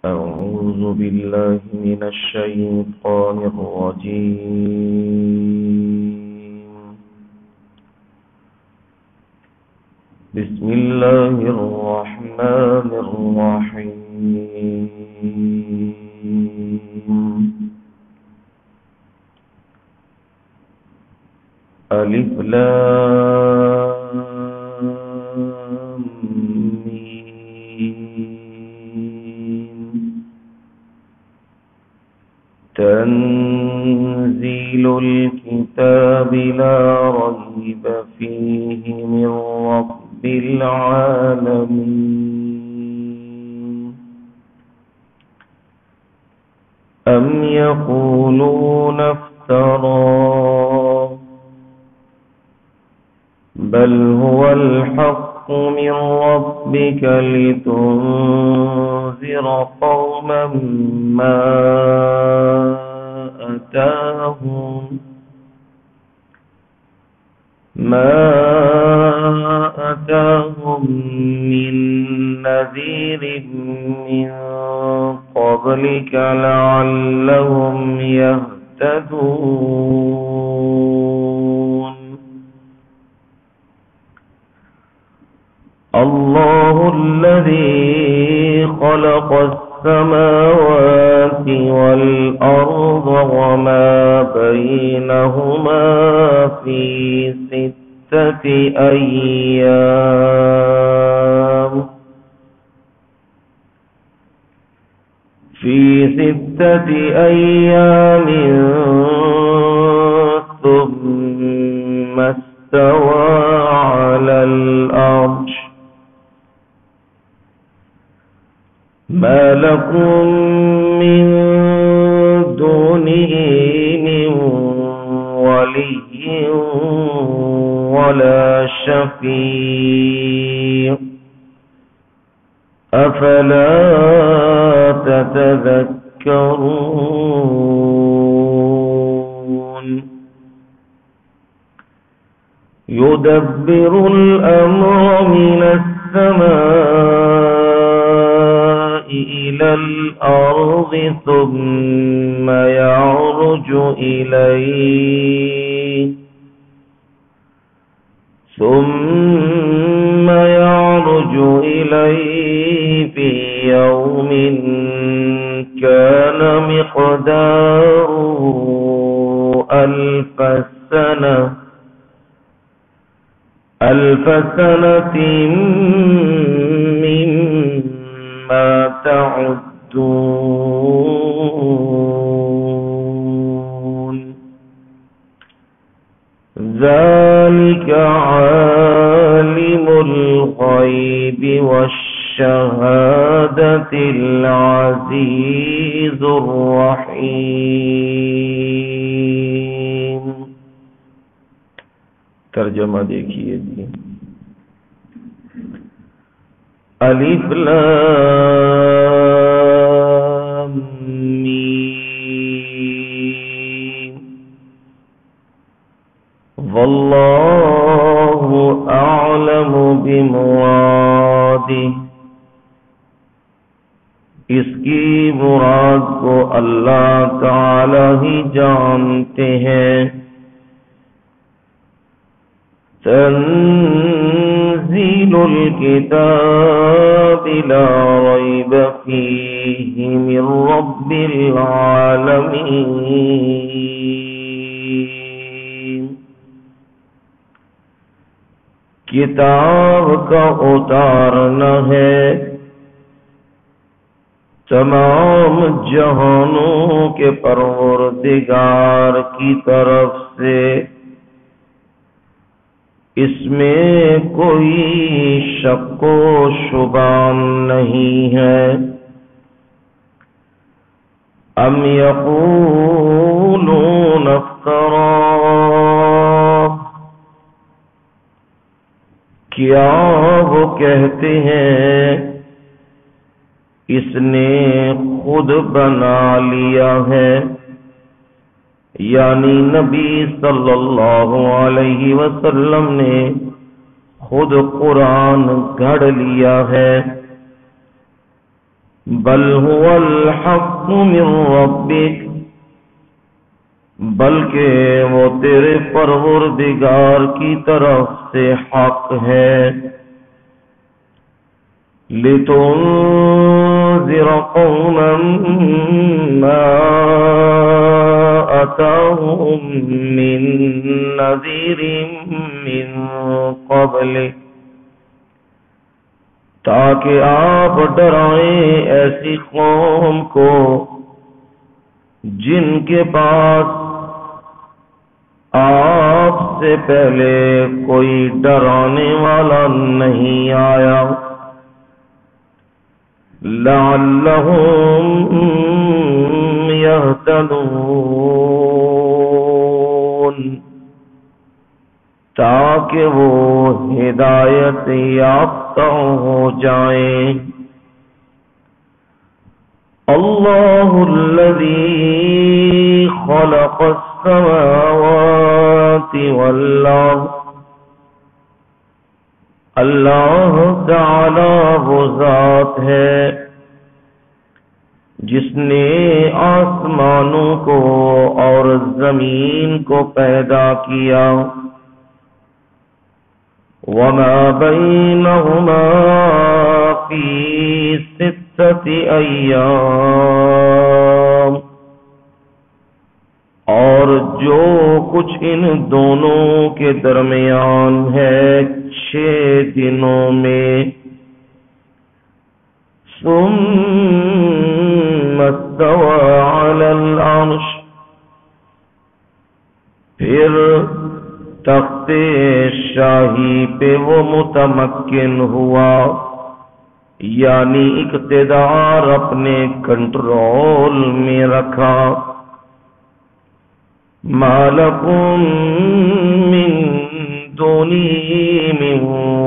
أعوذ بالله من الشيطان الرجيم. بسم الله الرحمن الرحيم. ألف لام ميم. تنزيل الكتاب لا ريب فيه من رب العالمين. أم يقولون افتراه بل هو الحق من ربك لتنذر قوما ما أتاهم من نذير من قبلك لعلهم يهتدون. الله الذي خلق السماوات والأرض وما بينهما في ستة أيام ثم استوى على العرش. ما لكم من دونه من ولي ولا شفيع أفلا تتذكرون. يدبر الأمر من السماء إلى الأرض ثم يعرج إليه في يوم كان مقداره 1000 سنة مما تعدون. ذلك عالم الغيب والشهادة العزيز الرحيم. ترجمہ دیکھیے جی. الف لام میم. واللہ اعلم بمرادہ. اس کی مراد کو اللہ تعالی ہی جانتے ہیں. تنزيل الكتاب لا ريب فيه من رب العالمين. کتاب کا اتارنا ہے تمام جہانوں کے پروردگار کی طرف سے. اس میں کوئی شک و شبہ نہیں ہے. ام یقولون افتراه. کیا وہ کہتے ہیں اس نے خود بنا لیا ہے، یعنی نبی صلی اللہ علیہ وسلم نے خود قرآن گھڑ لیا ہے. بل هو الحق من ربك، بلکہ وہ تیرے پروردگار کی طرف سے حق ہے۔ لِتُنذِرَ قَوْمًا مَّا أَتَاهُم مِّن نَّذِيرٍ مِّن قَبْلِكَ، تاکہ آپ ڈرائیں ایسی قوم کو جن کے پاس آپ سے پہلے کوئی ڈرانے والا نہیں آیا۔ لعلهم يهتدون، تاکہ وہ ہدایت یافتہ ہو جائیں۔ اللہ الذی خلق السماوات والارض، اللہ تعالی وہ ذات ہے جس نے آسمانوں کو اور زمین کو پیدا کیا، وما بینہما فی ستۃ ایام، اور جو کچھ ان دونوں کے درمیان ہے 6 دنوں میں۔ ثم استوى على العرش، پھر تخت شاہی پہ وہ متمکن ہوا، یعنی اقتدار اپنے کنٹرول میں رکھا۔ ما لکم من دونی من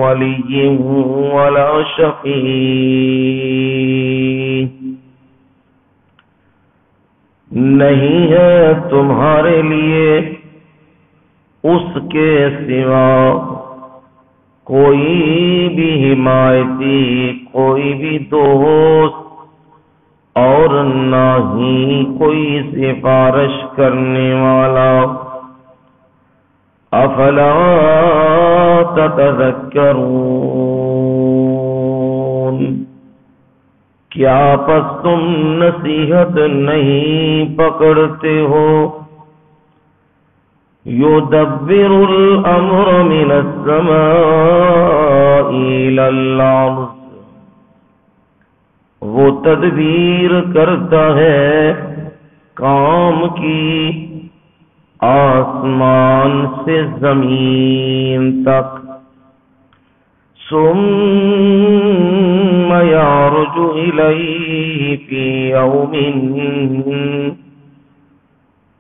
ولی ولا شفیع، نہیں ہے تمہارے لیے اس کے سوا کوئی بھی حمایتی، کوئی بھی دوست، اور نہ ہی کوئی سفارش کرنے والا۔ افلا تتذکرون، کیا پس تم نصیحت نہیں پکڑتے ہو؟ یدبر الامر من السماء الى الارض، وہ تدبیر کرتا ہے کام کی آسمان سے زمین تک۔ ثم یعرج الیہ فی یوم،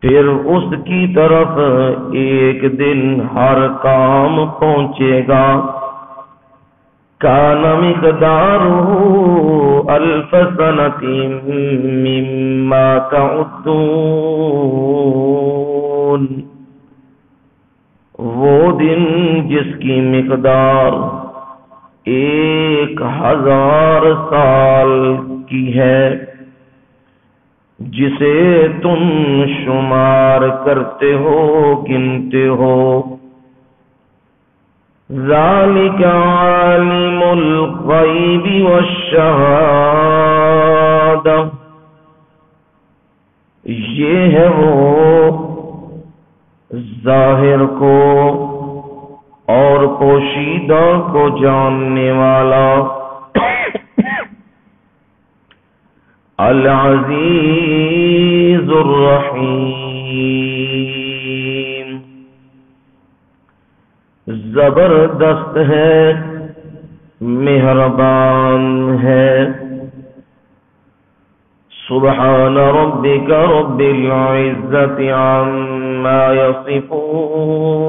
پھر اس کی طرف ایک دن ہر کام پہنچے گا۔ کان مقدارہ الف سنۃ مما تعدون، وہ دن جس کی مقدار 1000 سال کی ہے، جسے تم شمار کرتے ہو، گنتے ہو۔ ذالک عالم الغیب والشہادہ، یہ ہے وہ ظاہر کو اور پوشیدہ کو جاننے والا، العزیز الرحیم، زبردست ہے، مہربان ہے۔ سبحان ربک رب العزت عما یصفون،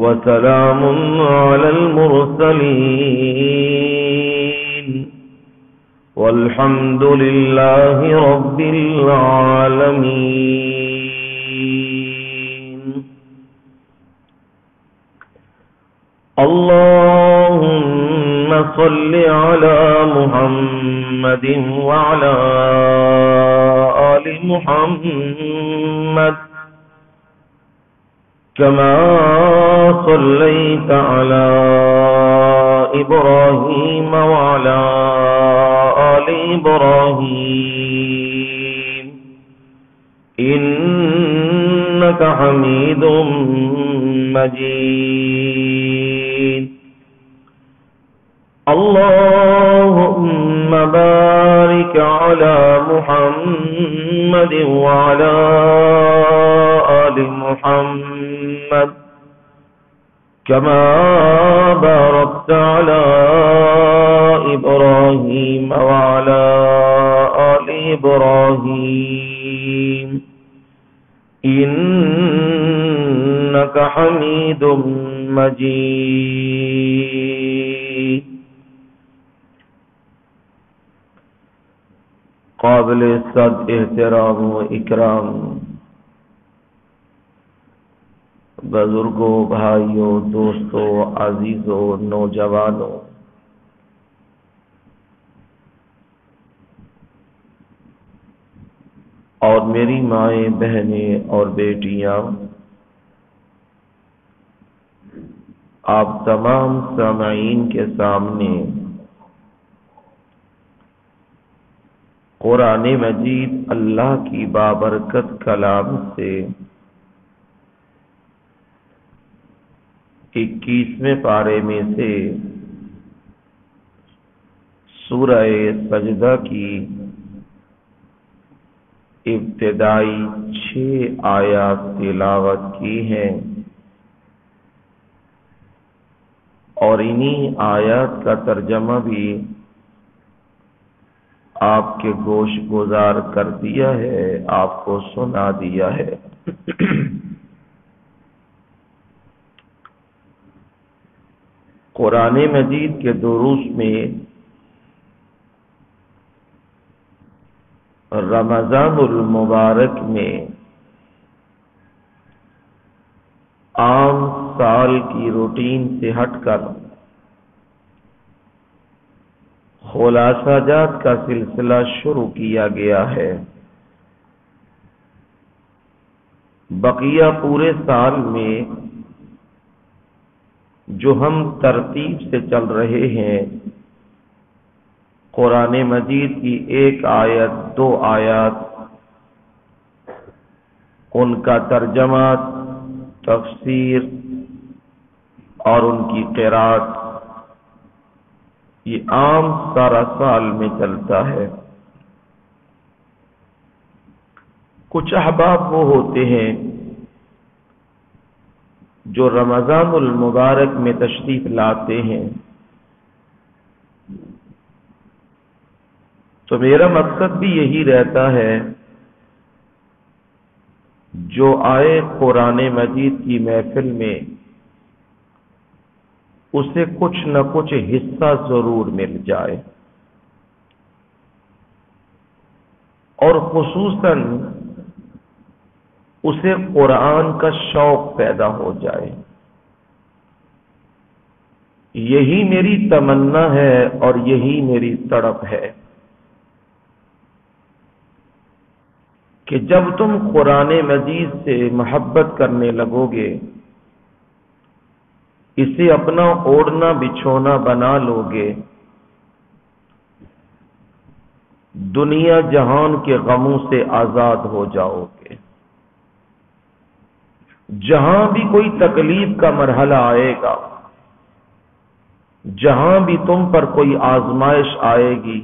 وسلام علی المرسلین، والحمد للہ رب العالمین۔ اللهم صل على محمد وعلى آل محمد كما صليت على إبراهيم وعلى آل إبراهيم إنك حميد مجيد اللهم بارك على محمد وعلى آل محمد كما باركت على إبراهيم وعلى آل إبراهيم إنك حميد مجيد قابل صد احترام و اکرام بزرگوں، بھائیوں، دوستوں، عزیزوں، نوجوانوں، اور میری مائیں، بہنیں اور بیٹیاں، آپ تمام سامعین کے سامنے قرآن مجید اللہ کی بابرکت کلام سے 21ویں پارے میں سے سورہ سجدہ کی ابتدائی 6 آیات تلاوت کی ہیں، اور انہی آیات کا ترجمہ بھی آپ کے گوش گزار کر دیا ہے، آپ کو سنا دیا ہے۔ قرآن مجید کے دروس میں رمضان المبارک میں عام سال کی روٹین سے ہٹ کر خلاصہ جات کا سلسلہ شروع کیا گیا ہے۔ بقیہ پورے سال میں جو ہم ترتیب سے چل رہے ہیں، قرآن مجید کی 1 آیت 2 آیات، ان کا ترجمہ، تفسیر اور ان کی قرات، یہ عام سارا سال میں چلتا ہے۔ کچھ احباب وہ ہوتے ہیں جو رمضان المبارک میں تشریف لاتے ہیں، تو میرا مقصد بھی یہی رہتا ہے جو آئے قرآن مجید کی محفل میں اسے کچھ نہ کچھ حصہ ضرور مل جائے، اور خصوصاً اسے قرآن کا شوق پیدا ہو جائے۔ یہی میری تمنا ہے اور یہی میری تڑپ ہے کہ جب تم قرآن مجید سے محبت کرنے لگو گے، اسے اپنا اوڑھنا بچھونا بنا لو گے، دنیا جہان کے غموں سے آزاد ہو جاؤ گے۔ جہاں بھی کوئی تکلیف کا مرحلہ آئے گا، جہاں بھی تم پر کوئی آزمائش آئے گی،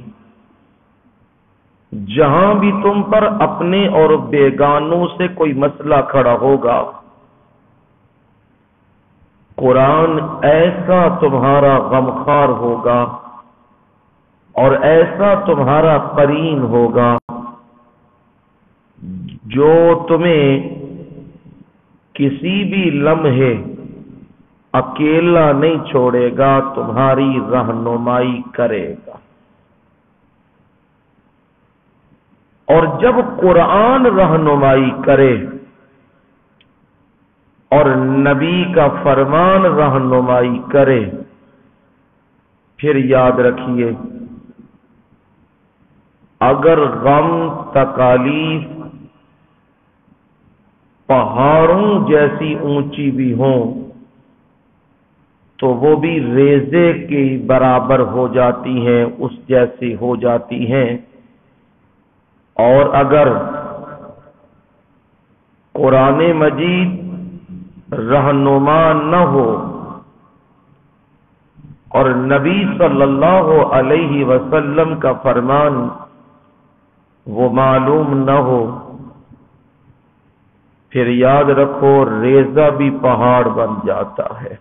جہاں بھی تم پر اپنے اور بیگانوں سے کوئی مسئلہ کھڑا ہوگا، قرآن ایسا تمہارا غمخوار ہوگا اور ایسا تمہارا قرین ہوگا جو تمہیں کسی بھی لمحے اکیلا نہیں چھوڑے گا، تمہاری رہنمائی کرے گا۔ اور جب قرآن رہنمائی کرے اور نبی کا فرمان رہنمائی کرے پھر یاد رکھیے، اگر غم تکالیف پہاڑوں جیسی اونچی بھی ہوں تو وہ بھی ریزے کے برابر ہو جاتی ہیں، اس جیسی ہو جاتی ہیں۔ اور اگر قرآن مجید رہنما نہ ہو اور نبی صلی اللہ علیہ وسلم کا فرمان وہ معلوم نہ ہو، پھر یاد رکھو ریزہ بھی پہاڑ بن جاتا ہے۔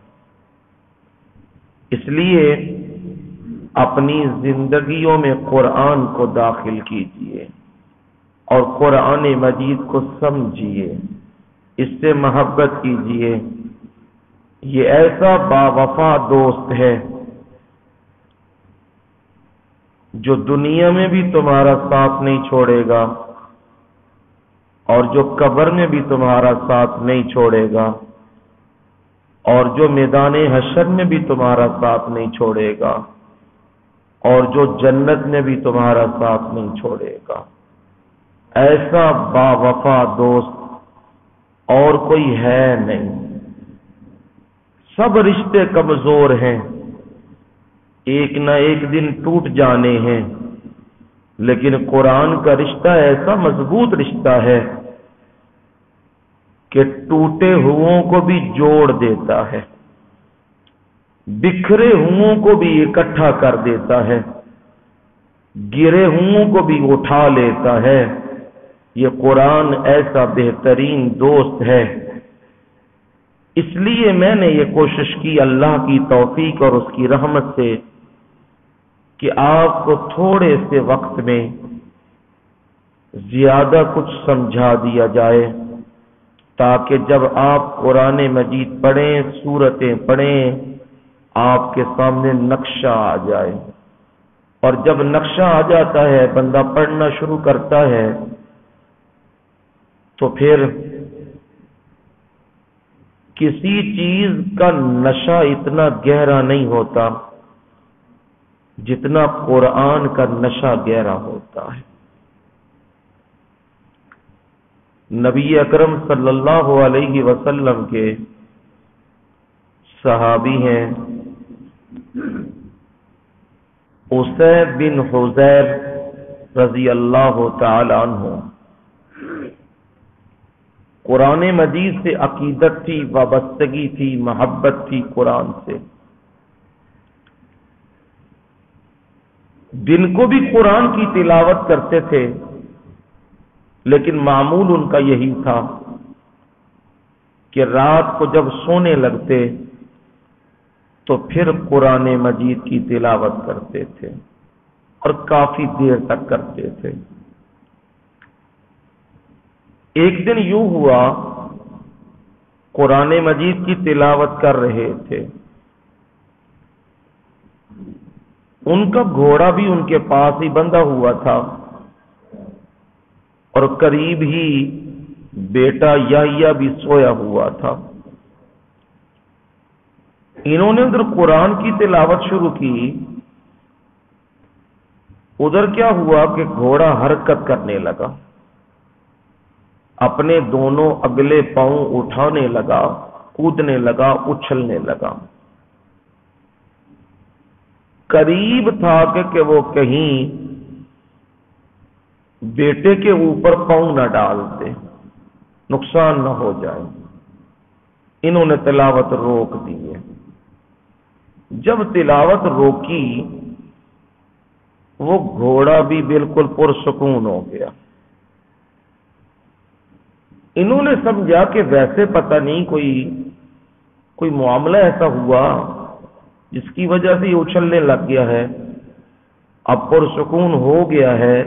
اس لیے اپنی زندگیوں میں قرآن کو داخل کیجیے اور قرآن مجید کو سمجھیے، اس سے محبت کیجیے۔ یہ ایسا باوفا دوست ہے جو دنیا میں بھی تمہارا ساتھ نہیں چھوڑے گا اور جو قبر میں بھی تمہارا ساتھ نہیں چھوڑے گا اور جو میدان حشر میں بھی تمہارا ساتھ نہیں چھوڑے گا اور جو جنت میں بھی تمہارا ساتھ نہیں چھوڑے گا۔ ایسا باوفا دوست اور کوئی ہے نہیں۔ سب رشتے کمزور ہیں، ایک نہ ایک دن ٹوٹ جانے ہیں، لیکن قرآن کا رشتہ ایسا مضبوط رشتہ ہے کہ ٹوٹے ہوئوں کو بھی جوڑ دیتا ہے، بکھرے ہوئوں کو بھی اکٹھا کر دیتا ہے، گرے ہوئوں کو بھی اٹھا لیتا ہے۔ یہ قرآن ایسا بہترین دوست ہے۔ اس لیے میں نے یہ کوشش کی اللہ کی توفیق اور اس کی رحمت سے کہ آپ کو تھوڑے سے وقت میں زیادہ کچھ سمجھا دیا جائے، تاکہ جب آپ قرآن مجید پڑھیں، سورتیں پڑھیں، آپ کے سامنے نقشہ آ جائے۔ اور جب نقشہ آ جاتا ہے، بندہ پڑھنا شروع کرتا ہے، تو پھر کسی چیز کا نشہ اتنا گہرا نہیں ہوتا جتنا قرآن کا نشہ گہرا ہوتا ہے۔ نبی اکرم صلی اللہ علیہ وسلم کے صحابی ہیں اسید بن حذیر رضی اللہ تعالی عنہ۔ قرآن مجید سے عقیدت تھی، وابستگی تھی، محبت تھی قرآن سے۔ دن کو بھی قرآن کی تلاوت کرتے تھے، لیکن معمول ان کا یہی تھا کہ رات کو جب سونے لگتے تو پھر قرآن مجید کی تلاوت کرتے تھے اور کافی دیر تک کرتے تھے۔ ایک دن یوں ہوا، قرآن مجید کی تلاوت کر رہے تھے، ان کا گھوڑا بھی ان کے پاس ہی بندھا ہوا تھا اور قریب ہی بیٹا یحییٰ بھی سویا ہوا تھا۔ انہوں نے ادھر قرآن کی تلاوت شروع کی، ادھر کیا ہوا کہ گھوڑا حرکت کرنے لگا، اپنے دونوں اگلے پاؤں اٹھانے لگا، کودنے لگا، اچھلنے لگا۔ قریب تھا کہ وہ کہیں بیٹے کے اوپر پاؤں نہ ڈالتے، نقصان نہ ہو جائے۔ انہوں نے تلاوت روک دی ہے۔ جب تلاوت روکی، وہ گھوڑا بھی بالکل پرسکون ہو گیا۔ انہوں نے سمجھا کہ ویسے پتہ نہیں کوئی معاملہ ایسا ہوا جس کی وجہ سے یہ اچھلنے لگ گیا ہے، اب پرسکون ہو گیا ہے،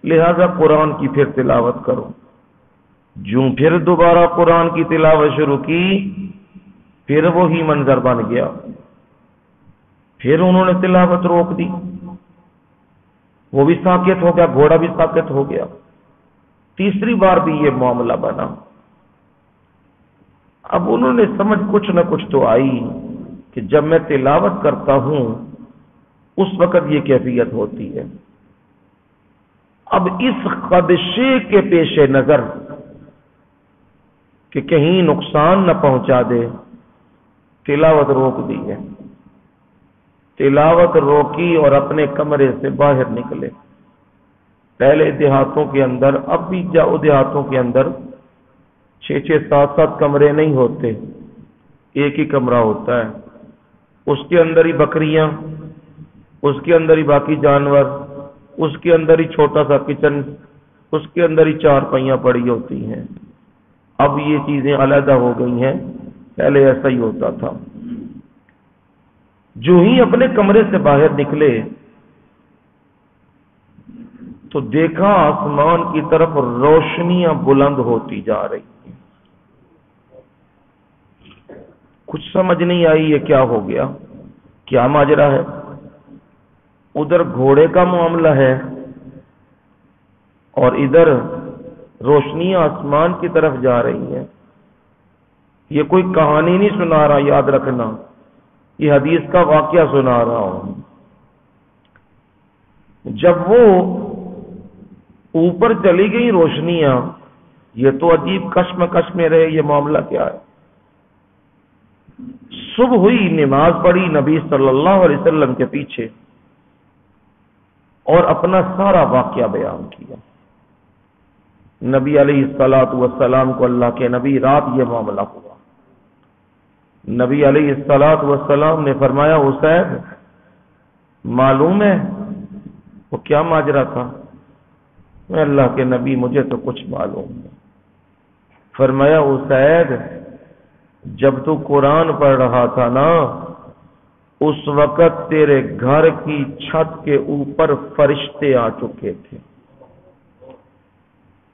لہذا قرآن کی پھر تلاوت کرو۔ جو پھر دوبارہ قرآن کی تلاوت شروع کی، پھر وہی منظر بن گیا، پھر انہوں نے تلاوت روک دی، وہ بھی ساکت ہو گیا، گھوڑا بھی ساکت ہو گیا۔ تیسری بار بھی یہ معاملہ بنا۔ اب انہوں نے سمجھ کچھ نہ کچھ تو آئی کہ جب میں تلاوت کرتا ہوں اس وقت یہ کیفیت ہوتی ہے۔ اب اس خدشے کے پیش نظر کہ کہیں نقصان نہ پہنچا دے، تلاوت روک دی ہے۔ تلاوت روکی اور اپنے کمرے سے باہر نکلے۔ پہلے دیہاتوں کے اندر، اب بھی جاؤ دیہاتوں کے اندر 6 7 کمرے نہیں ہوتے، ایک ہی کمرہ ہوتا ہے، اس کے اندر ہی بکریاں، اس کے اندر ہی باقی جانور، اس کے اندر ہی چھوٹا سا کچن، اس کے اندر ہی 4 پہیاں پڑی ہوتی ہیں۔ اب یہ چیزیں علیحدہ ہو گئی ہیں، پہلے ایسا ہی ہوتا تھا۔ جو ہی اپنے کمرے سے باہر نکلے تو دیکھا آسمان کی طرف روشنیاں بلند ہوتی جا رہی ہیں۔ کچھ سمجھ نہیں آئی یہ کیا ہو گیا، کیا ماجرا ہے۔ ادھر گھوڑے کا معاملہ ہے اور ادھر روشنیاں آسمان کی طرف جا رہی ہیں۔ یہ کوئی کہانی نہیں سنا رہا، یاد رکھنا، یہ حدیث کا واقعہ سنا رہا ہوں۔ جب وہ اوپر چلی گئی روشنیاں، یہ تو عجیب کشمکش میں رہے، یہ معاملہ کیا ہے۔ صبح ہوئی، نماز پڑھی نبی صلی اللہ علیہ وسلم کے پیچھے اور اپنا سارا واقعہ بیان کیا۔ نبی علیہ الصلوۃ والسلام کو اللہ کے نبی رات یہ معاملہ ہوا۔ نبی علیہ الصلوۃ والسلام نے فرمایا حسین معلوم ہے وہ کیا ماجرا تھا؟ میں اللہ کے نبی مجھے تو کچھ معلوم نہیں۔ فرمایا حسین جب تو قرآن پڑھ رہا تھا نا، اس وقت تیرے گھر کی چھت کے اوپر فرشتے آ چکے تھے،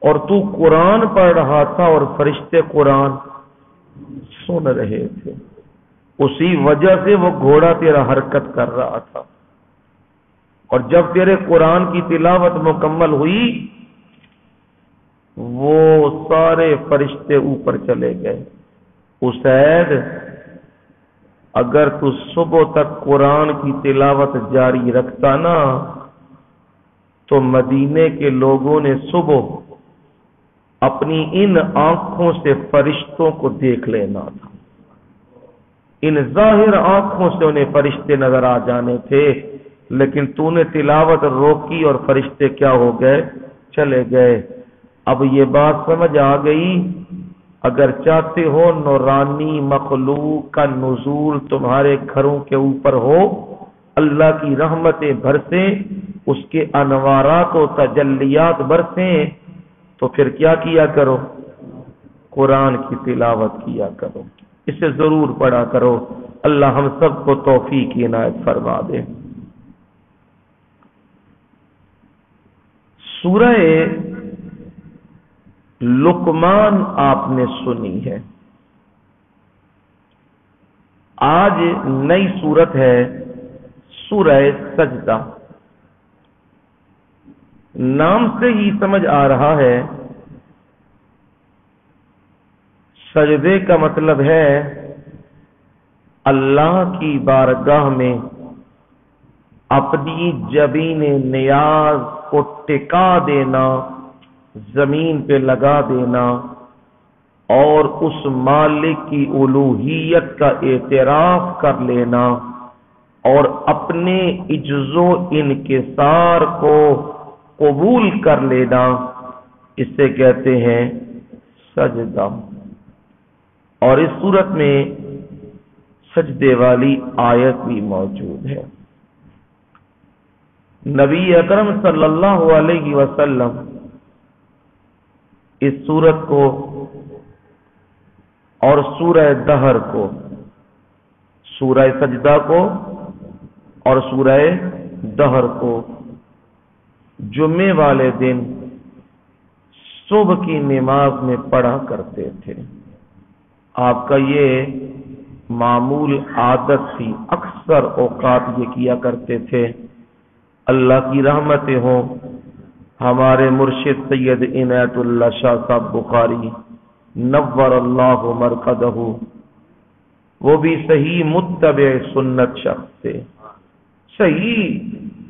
اور تو قرآن پڑھ رہا تھا اور فرشتے قرآن سن رہے تھے، اسی وجہ سے وہ گھوڑا تیرا حرکت کر رہا تھا۔ اور جب تیرے قرآن کی تلاوت مکمل ہوئی، وہ سارے فرشتے اوپر چلے گئے۔ اسید اگر تو صبح تک قرآن کی تلاوت جاری رکھتا نا تو مدینے کے لوگوں نے صبح اپنی ان آنکھوں سے فرشتوں کو دیکھ لینا تھا، ان ظاہر آنکھوں سے انہیں فرشتے نظر آ جانے تھے، لیکن تو نے تلاوت روکی اور فرشتے کیا ہو گئے؟ چلے گئے۔ اب یہ بات سمجھ آ گئی، اگر چاہتے ہو نورانی مخلوق کا نزول تمہارے گھروں کے اوپر ہو، اللہ کی رحمتیں برسیں، اس کے انوارات و تجلیات برسیں، تو پھر کیا کیا کرو؟ قرآن کی تلاوت کیا کرو، اسے ضرور پڑھا کرو۔ اللہ ہم سب کو توفیق عنایت فرما دے۔ سورہ لقمان آپ نے سنی ہے، آج نئی سورت ہے سورہ سجدہ۔ نام سے ہی سمجھ آ رہا ہے سجدے کا مطلب ہے اللہ کی بارگاہ میں اپنی جبین نیاز کو ٹکا دینا، زمین پہ لگا دینا، اور اس مالک کی الوہیت کا اعتراف کر لینا، اور اپنے عجز و انکسار کو قبول کر لینا، اسے کہتے ہیں سجدہ۔ اور اس صورت میں سجدے والی آیت بھی موجود ہے۔ نبی اکرم صلی اللہ علیہ وسلم اس سورت کو اور سورہ دہر کو، سورہ سجدہ کو اور سورہ دہر کو جمعے والے دن صبح کی نماز میں پڑھا کرتے تھے۔ آپ کا یہ معمول عادت تھی، اکثر اوقات یہ کیا کرتے تھے۔ اللہ کی رحمتیں ہوں ہمارے مرشد سید عنایت اللہ شاہ صاحب بخاری نور اللہ مرقدہ، وہ بھی صحیح متبع سنت شخص تھے، صحیح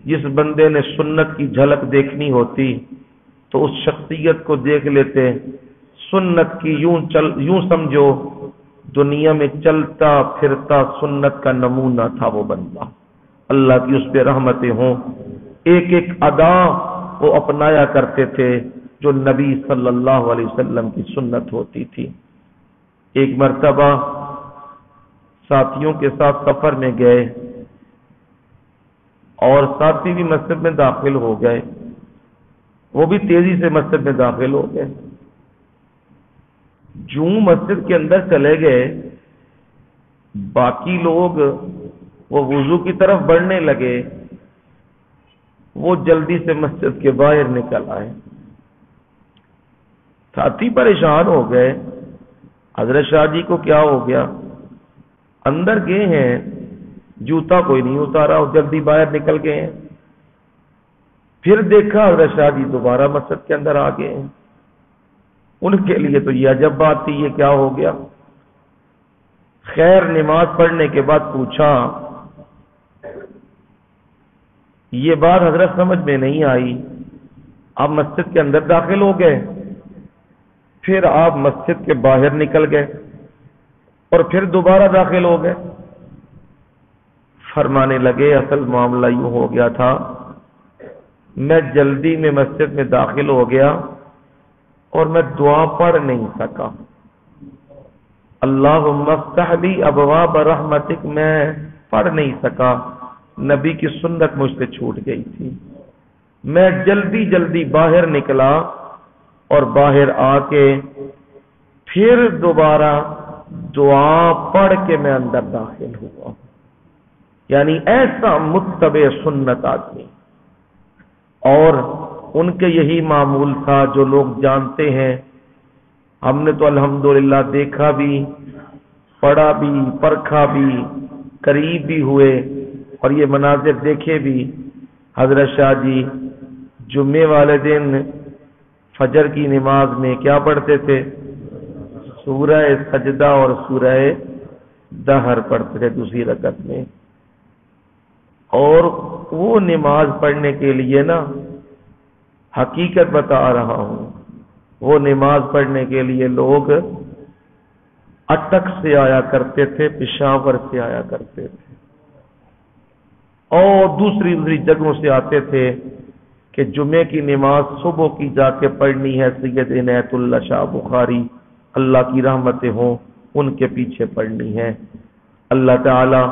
جس بندے نے سنت کی جھلک دیکھنی ہوتی تو اس شخصیت کو دیکھ لیتے. سنت کی یوں سمجھو دنیا میں چلتا پھرتا سنت کا نمونہ تھا وہ بندہ. اللہ کی اس پہ رحمتیں ہوں. ایک ایک ادا وہ اپنایا کرتے تھے جو نبی صلی اللہ علیہ وسلم کی سنت ہوتی تھی. ایک مرتبہ ساتھیوں کے ساتھ سفر میں گئے اور ساتھی بھی مسجد میں داخل ہو گئے. وہ بھی تیزی سے مسجد میں داخل ہو گئے. جوں مسجد کے اندر چلے گئے باقی لوگ وہ وضو کی طرف بڑھنے لگے. وہ جلدی سے مسجد کے باہر نکل آئے. ساتھی پریشان ہو گئے, حضرت شاہ جی کو کیا ہو گیا؟ اندر گئے ہیں, جوتا کوئی نہیں اتارا اور جلدی باہر نکل گئے ہیں. پھر دیکھا حضرت شاہ جی دوبارہ مسجد کے اندر آ گئے ہیں. ان کے لیے تو یہ عجب بات تھی, یہ کیا ہو گیا؟ خیر نماز پڑھنے کے بعد پوچھا, یہ بات حضرت سمجھ میں نہیں آئی, آپ مسجد کے اندر داخل ہو گئے, پھر آپ مسجد کے باہر نکل گئے اور پھر دوبارہ داخل ہو گئے. فرمانے لگے اصل معاملہ یوں ہو گیا تھا, میں جلدی میں مسجد میں داخل ہو گیا اور میں دعا پڑھ نہیں سکا. اللہم افتح لی ابواب رحمتک میں پڑھ نہیں سکا. نبی کی سنت مجھ سے چھوٹ گئی تھی. میں جلدی جلدی باہر نکلا اور باہر آ کے پھر دوبارہ دعا پڑھ کے میں اندر داخل ہوا. یعنی ایسا متبع سنت آدمی. اور ان کے یہی معمول تھا جو لوگ جانتے ہیں. ہم نے تو الحمدللہ دیکھا بھی, پڑھا بھی, پرکھا بھی, قریب بھی ہوئے اور یہ مناظر دیکھے بھی. حضرت شاہ جی جمعے والے دن فجر کی نماز میں کیا پڑھتے تھے؟ سورہ سجدہ اور سورہ دہر پڑھتے تھے دوسری رکعت میں. اور وہ نماز پڑھنے کے لیے نا حقیقت بتا رہا ہوں, وہ نماز پڑھنے کے لیے لوگ اٹک سے آیا کرتے تھے, پشاور سے آیا کرتے تھے اور دوسری جگہوں سے آتے تھے کہ جمعے کی نماز صبح کی جا کے پڑھنی ہے. سید عنایت اللہ شاہ بخاری اللہ کی رحمتیں ہوں, ان کے پیچھے پڑھنی ہے. اللہ تعالی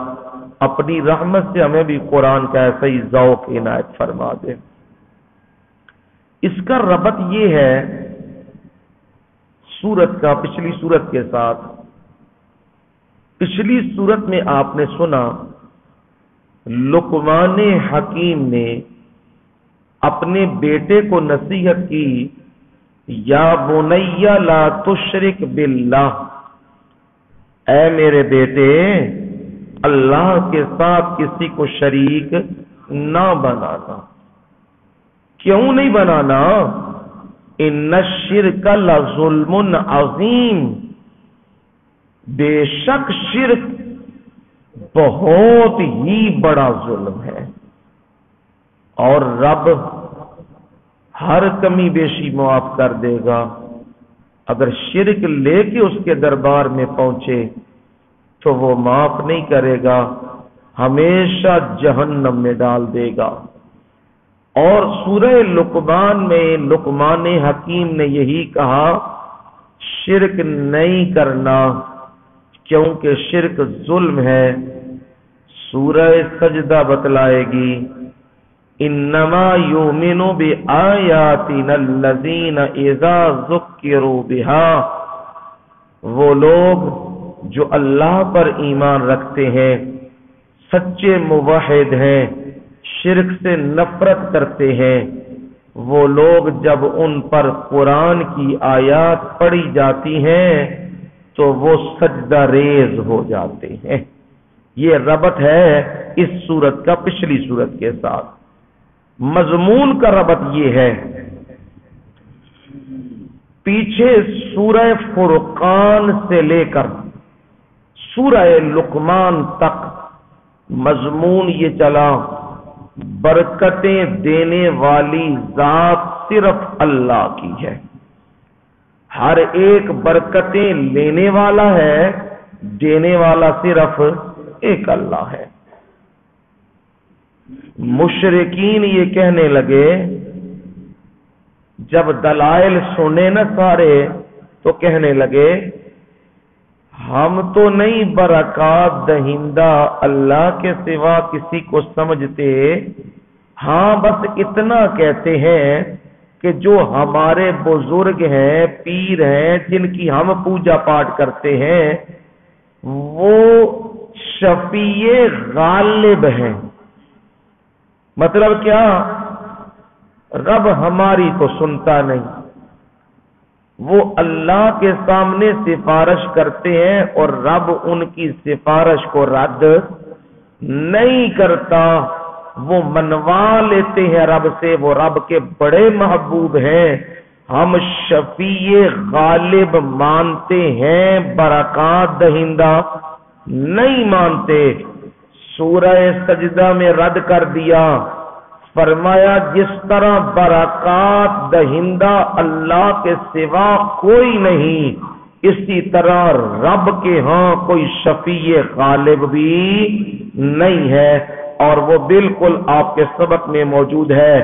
اپنی رحمت سے ہمیں بھی قرآن کا ایسا ہی ذوق عنایت فرما دے. اس کا ربط یہ ہے سورت کا پچھلی سورت کے ساتھ. پچھلی سورت میں آپ نے سنا لقمان حکیم نے اپنے بیٹے کو نصیحت کی, یا بنی لا تشرک باللہ, اے میرے بیٹے اللہ کے ساتھ کسی کو شریک نہ بنانا. کیوں نہیں بنانا؟ ان الشرک لظلم عظیم, بے شک شرک بہت ہی بڑا ظلم ہے اور رب ہر کمی بیشی معاف کر دے گا. اگر شرک لے کے اس کے دربار میں پہنچے تو وہ معاف نہیں کرے گا, ہمیشہ جہنم میں ڈال دے گا. اور سورہ لقمان میں لقمان حکیم نے یہی کہا شرک نہیں کرنا کیونکہ شرک ظلم ہے. سورہ سجدہ بتلائے گی انما یؤمن بآیاتنا الذین اذا ذکروا بها, وہ لوگ جو اللہ پر ایمان رکھتے ہیں, سچے موحد ہیں, شرک سے نفرت کرتے ہیں, وہ لوگ جب ان پر قرآن کی آیات پڑھی جاتی ہیں تو وہ سجدہ ریز ہو جاتے ہیں. یہ ربط ہے اس سورت کا پچھلی سورت کے ساتھ. مضمون کا ربط یہ ہے, پیچھے سورہ فرقان سے لے کر سورہ لقمان تک مضمون یہ چلا برکتیں دینے والی ذات صرف اللہ کی ہے. ہر ایک برکتیں لینے والا ہے، دینے والا صرف ایک اللہ ہے. مشرکین یہ کہنے لگے جب دلائل سنے نہ سارے تو کہنے لگے ہم تو نہیں برکات دہندہ اللہ کے سوا کسی کو سمجھتے، ہاں بس اتنا کہتے ہیں کہ جو ہمارے بزرگ ہیں، پیر ہیں، جن کی ہم پوجا پاٹ کرتے ہیں، وہ شفیع غالب ہیں. مطلب کیا؟ رب ہماری تو سنتا نہیں، وہ اللہ کے سامنے سفارش کرتے ہیں اور رب ان کی سفارش کو رد نہیں کرتا، وہ منوا لیتے ہیں رب سے، وہ رب کے بڑے محبوب ہیں. ہم شفیع غالب مانتے ہیں، برکات دہندہ نہیں مانتے. سورہ سجدہ میں رد کر دیا، فرمایا جس طرح برکات دہندہ اللہ کے سوا کوئی نہیں، اسی طرح رب کے ہاں کوئی شفیع غالب بھی نہیں ہے. اور وہ بالکل آپ کے سبق میں موجود ہے،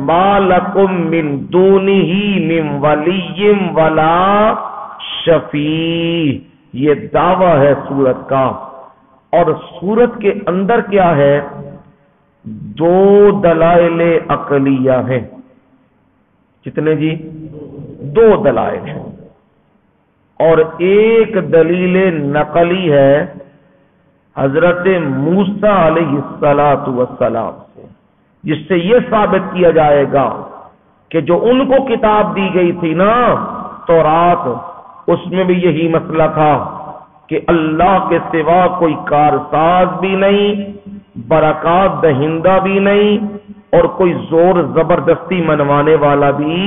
ما لکم من دونہ من ولی ولا شفیع. یہ دعویٰ ہے سورت کا. اور سورت کے اندر کیا ہے؟ دو دلائل عقلیہ ہیں. کتنے جی؟ دو دلائل ہیں. اور ایک دلیل نقلی ہے حضرت موسیٰ علیہ السلام سے، جس سے یہ ثابت کیا جائے گا کہ جو ان کو کتاب دی گئی تھی نا تورات، اس میں بھی یہی مسئلہ تھا کہ اللہ کے سوا کوئی کارساز بھی نہیں، برکات دہندہ بھی نہیں، اور کوئی زور زبردستی منوانے والا بھی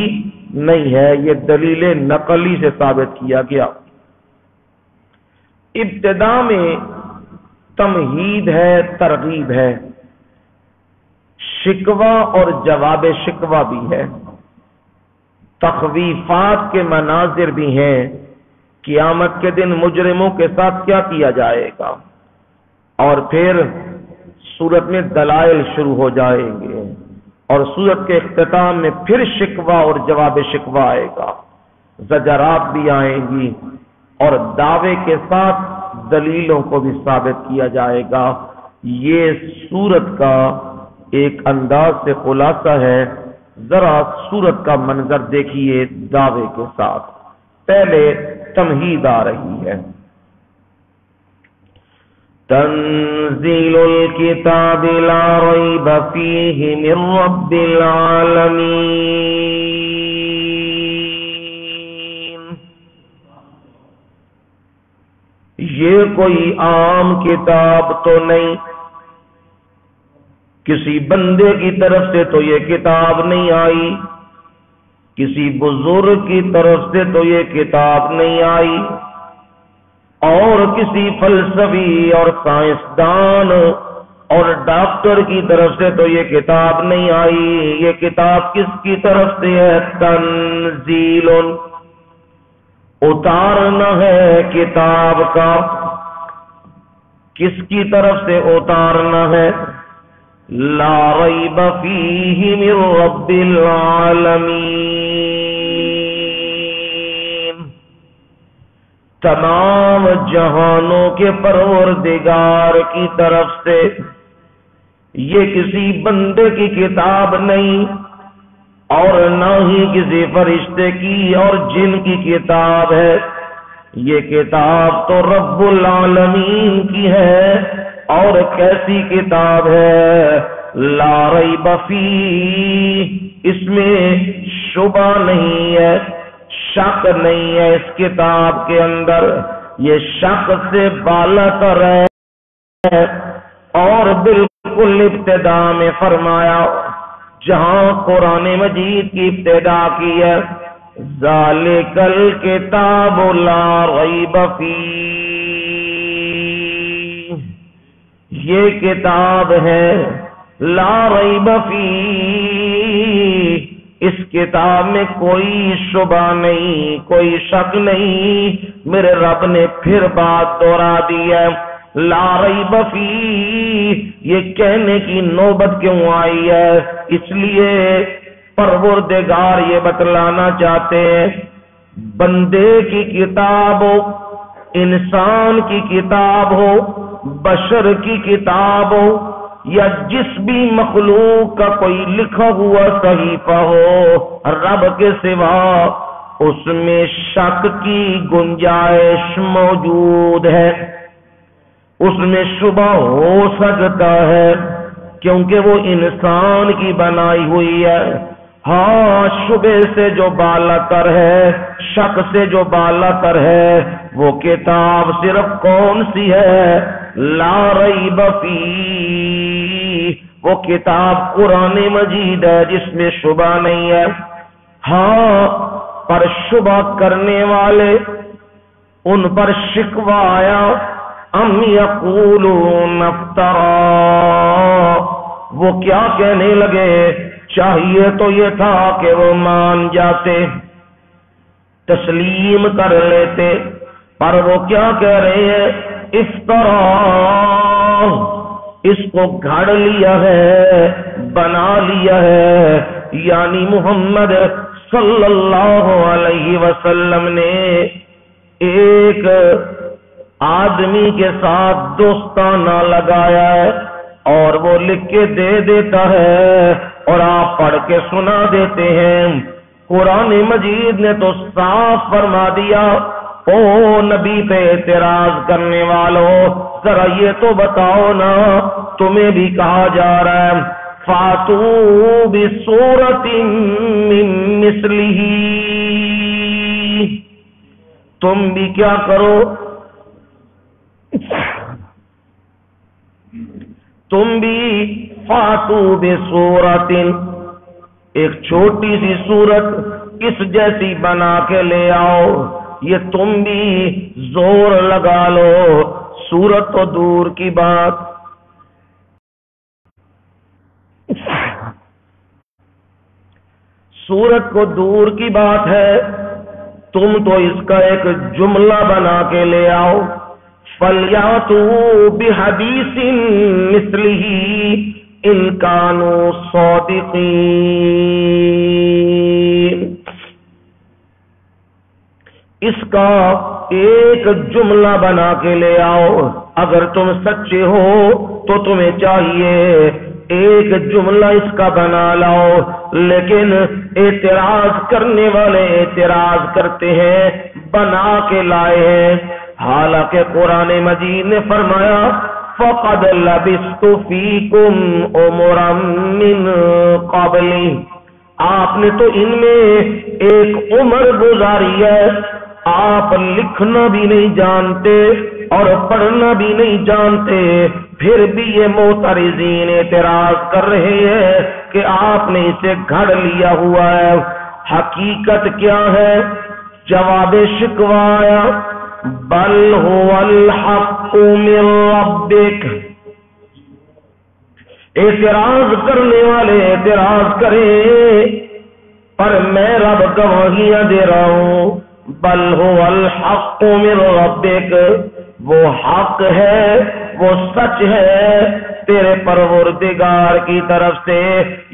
نہیں ہے. یہ دلیل نقلی سے ثابت کیا گیا. ابتدا میں تمہید ہے، ترغیب ہے، شکوہ اور جواب شکوہ بھی ہے، تخویفات کے مناظر بھی ہیں. قیامت کے دن مجرموں کے ساتھ کیا کیا جائے گا، اور پھر سورت میں دلائل شروع ہو جائیں گے، اور سورت کے اختتام میں پھر شکوہ اور جواب شکوہ آئے گا، زجرات بھی آئیں گی، اور دعوے کے ساتھ دلیلوں کو بھی ثابت کیا جائے گا. یہ سورت کا ایک انداز سے خلاصہ ہے. ذرا سورت کا منظر دیکھیے دعوے کے ساتھ. پہلے تمہید آ رہی ہے، تنزیل الکتاب لا ریب فیہ من رب العالمین. یہ کوئی عام کتاب تو نہیں، کسی بندے کی طرف سے تو یہ کتاب نہیں آئی، کسی بزرگ کی طرف سے تو یہ کتاب نہیں آئی، اور کسی فلسفی اور سائنسدان اور ڈاکٹر کی طرف سے تو یہ کتاب نہیں آئی. یہ کتاب کس کی طرف سے ہے؟ تنزیل، اتارنا ہے کتاب کا. کس کی طرف سے اتارنا ہے؟ لا ریب فیہ من رب العالمین، تمام جہانوں کے پروردگار کی طرف سے. یہ کسی بندے کی کتاب نہیں، اور نہ ہی کسی فرشتے کی اور جن کی کتاب ہے. یہ کتاب تو رب العالمین کی ہے. اور کیسی کتاب ہے؟ لا ریب فیہ، اس میں شبہ نہیں ہے، شک نہیں ہے اس کتاب کے اندر. یہ شک سے بالا تر ہے. اور بالکل ابتدا میں فرمایا جہاں قرآن مجید کی ابتدا کی ہے، ذالک الکتاب لا ریب فیہ، یہ کتاب ہے لا ریب فی، اس کتاب میں کوئی شبہ نہیں، کوئی شک نہیں۔ میرے رب نے پھر بات دوہرا دی ہے، لا ریب فی، یہ کہنے کی نوبت کیوں آئی ہے؟ اس لیے پروردگار یہ بتلانا چاہتے ہیں بندے کی کتاب ہو، انسان کی کتاب ہو، بشر کی کتاب ہو، یا جس بھی مخلوق کا کوئی لکھا ہوا صحیفہ ہو، رب کے سوا اس میں شک کی گنجائش موجود ہے، اس میں شبہ ہو سکتا ہے، کیونکہ وہ انسان کی بنائی ہوئی ہے۔ ہاں، شبہ سے جو بالا تر ہے، شک سے جو بالا تر ہے، وہ کتاب صرف کون سی ہے؟ لا ریب فی، وہ کتاب قرآن مجید ہے جس میں شبہ نہیں ہے۔ ہاں، پر شبہ کرنے والے ان پر شکوہ آیا، ام یقولون افترا، وہ کیا کہنے لگے؟ چاہیے تو یہ تھا کہ وہ مان جاتے، تسلیم کر لیتے، پر وہ کیا کہہ رہے ہیں؟ افترا، اس کو گھڑ لیا ہے، بنا لیا ہے، یعنی محمد صلی اللہ علیہ وسلم نے ایک آدمی کے ساتھ دوستانہ لگایا ہے اور وہ لکھ کے دے دیتا ہے اور آپ پڑھ کے سنا دیتے ہیں۔ قرآن مجید نے تو صاف فرما دیا، او نبی پہ اعتراض کرنے والوں، ذرا یہ تو بتاؤ نا، تمہیں بھی کہا جا رہا ہے فاتو بسورۃ من مثلہ، تم بھی کیا کرو، تم بھی فاتو بسورۃ، ایک چھوٹی سی سورت اس جیسی بنا کے لے آؤ، یہ تم بھی زور لگا لو، سورت تو دور کی بات، سورت کو دور کی بات ہے، تم تو اس کا ایک جملہ بنا کے لے آؤ، فَلْيَأْتُوا بِحَدِيثٍ مِثْلِهِ إِنْ كَانُوا صَادِقِينَ، اس کا ایک جملہ بنا کے لے آؤ، اگر تم سچے ہو تو تمہیں چاہیے ایک جملہ اس کا بنا لاؤ، لیکن اعتراض کرنے والے اعتراض کرتے ہیں بنا کے لائے ہیں، حالانکہ قرآن مجید نے فرمایا فَقَدْ لَبِثْتُ فِيكُمْ عُمُرًا مِّن قَبْلِ، آپ نے تو ان میں ایک عمر گزاری ہے، آپ لکھنا بھی نہیں جانتے اور پڑھنا بھی نہیں جانتے، پھر بھی یہ معترضین اعتراض کر رہے ہیں کہ آپ نے اسے گھڑ لیا ہوا ہے۔ حقیقت کیا ہے؟ جواب شکوہ آیا، بل هو الحق من ربک، اعتراض کرنے والے اعتراض کریں، پر میں رب گواہیاں دے رہا ہوں، بل هو الحق من ربک، وہ حق ہے، وہ سچ ہے تیرے پروردگار کی طرف سے،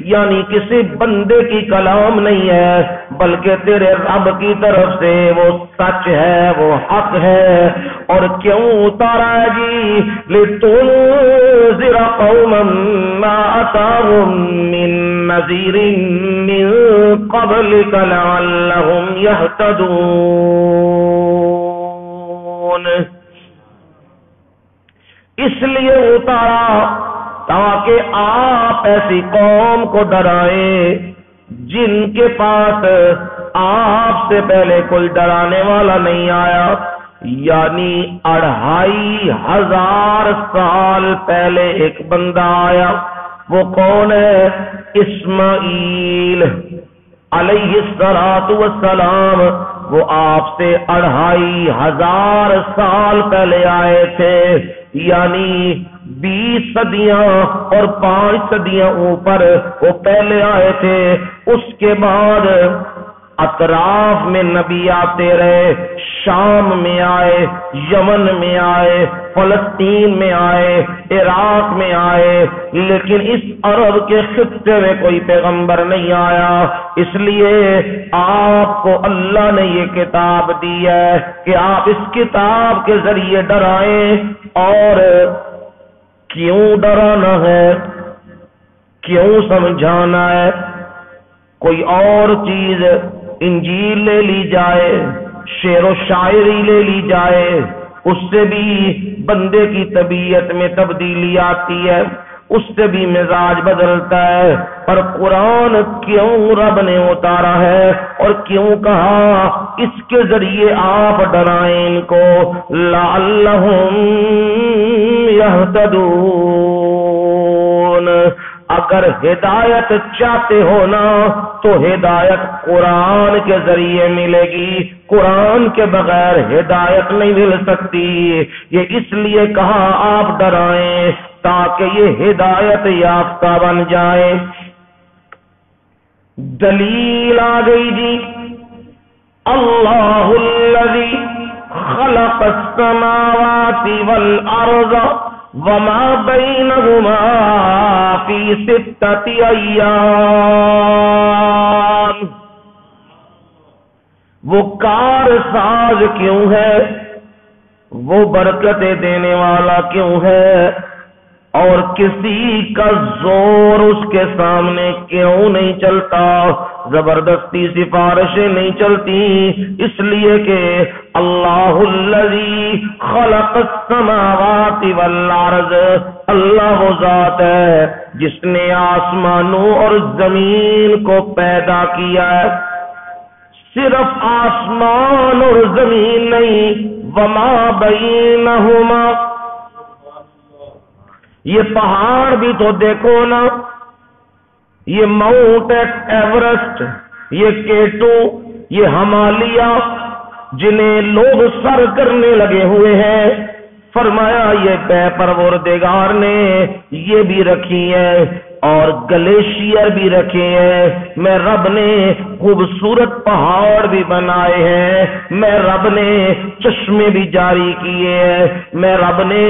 یعنی کسی بندے کی کلام نہیں ہے بلکہ تیرے رب کی طرف سے وہ سچ ہے، وہ حق ہے۔ اور کیوں اتارا ہے جی؟ لِتُنذِرَ قَوْمًا مَّا أَتَاهُم مِّن نَّذِيرٍ مِّن قَبْلِكَ لَعَلَّهُمْ يَهْتَدُونَ، اس لیے اتارا تاکہ آپ ایسی قوم کو ڈرائیں جن کے پاس آپ سے پہلے کوئی ڈرانے والا نہیں آیا، یعنی 2500 سال پہلے ایک بندہ آیا، وہ کون ہے؟ اسماعیل علیہ السلام، وہ آپ سے 2500 سال پہلے آئے تھے، یعنی 20 صدیاں اور 5 صدیاں اوپر وہ پہلے آئے تھے. اس کے بعد اطراف میں نبی آتے رہے، شام میں آئے، یمن میں آئے، فلسطین میں آئے، عراق میں آئے، لیکن اس عرب کے خطے میں کوئی پیغمبر نہیں آیا. اس لیے آپ کو اللہ نے یہ کتاب دی ہے کہ آپ اس کتاب کے ذریعے ڈرائیں. اور کیوں ڈرانا ہے، کیوں سمجھانا ہے؟ کوئی اور چیز انجیل لے لی جائے، شعر و شاعری لے لی جائے، اس سے بھی بندے کی طبیعت میں تبدیلی آتی ہے، اس سے بھی مزاج بدلتا ہے. پر قرآن کیوں رب نے اتارا ہے اور کیوں کہا اس کے ذریعے آپ ڈرائیں ان کو؟ لعلہم یہتدون. اگر ہدایت چاہتے ہو نا تو ہدایت قرآن کے ذریعے ملے گی، قرآن کے بغیر ہدایت نہیں مل سکتی. یہ اس لیے کہا آپ ڈرائیں تاکہ یہ ہدایت یافتہ بن جائے. دلیل آ گئی جی. اللہ الذی خلق السماوات والارض وما بینہما فی 6 ایام. وہ کار ساز کیوں ہے، وہ برکتیں دینے والا کیوں ہے، اور کسی کا زور اس کے سامنے کیوں نہیں چلتا، زبردستی سفارشیں نہیں چلتی. اس لیے کہ اللہ الذی خلق السماوات والارض، اللہ وہ ذات ہے جس نے آسمانوں اور زمین کو پیدا کیا ہے. صرف آسمان اور زمین نہیں، وما بینہما، یہ پہاڑ بھی تو دیکھو نا، یہ ماؤنٹ ایورسٹ، یہ کیٹو، یہ ہمالیہ جنہیں لوگ سر کرنے لگے ہوئے ہیں. فرمایا یہ بے پروردگار نے یہ بھی رکھی ہے، اور گلیشیئر بھی رکھے ہیں. میں رب نے خوبصورت پہاڑ بھی بنائے ہیں، میں رب نے چشمے بھی جاری کیے ہیں، میں رب نے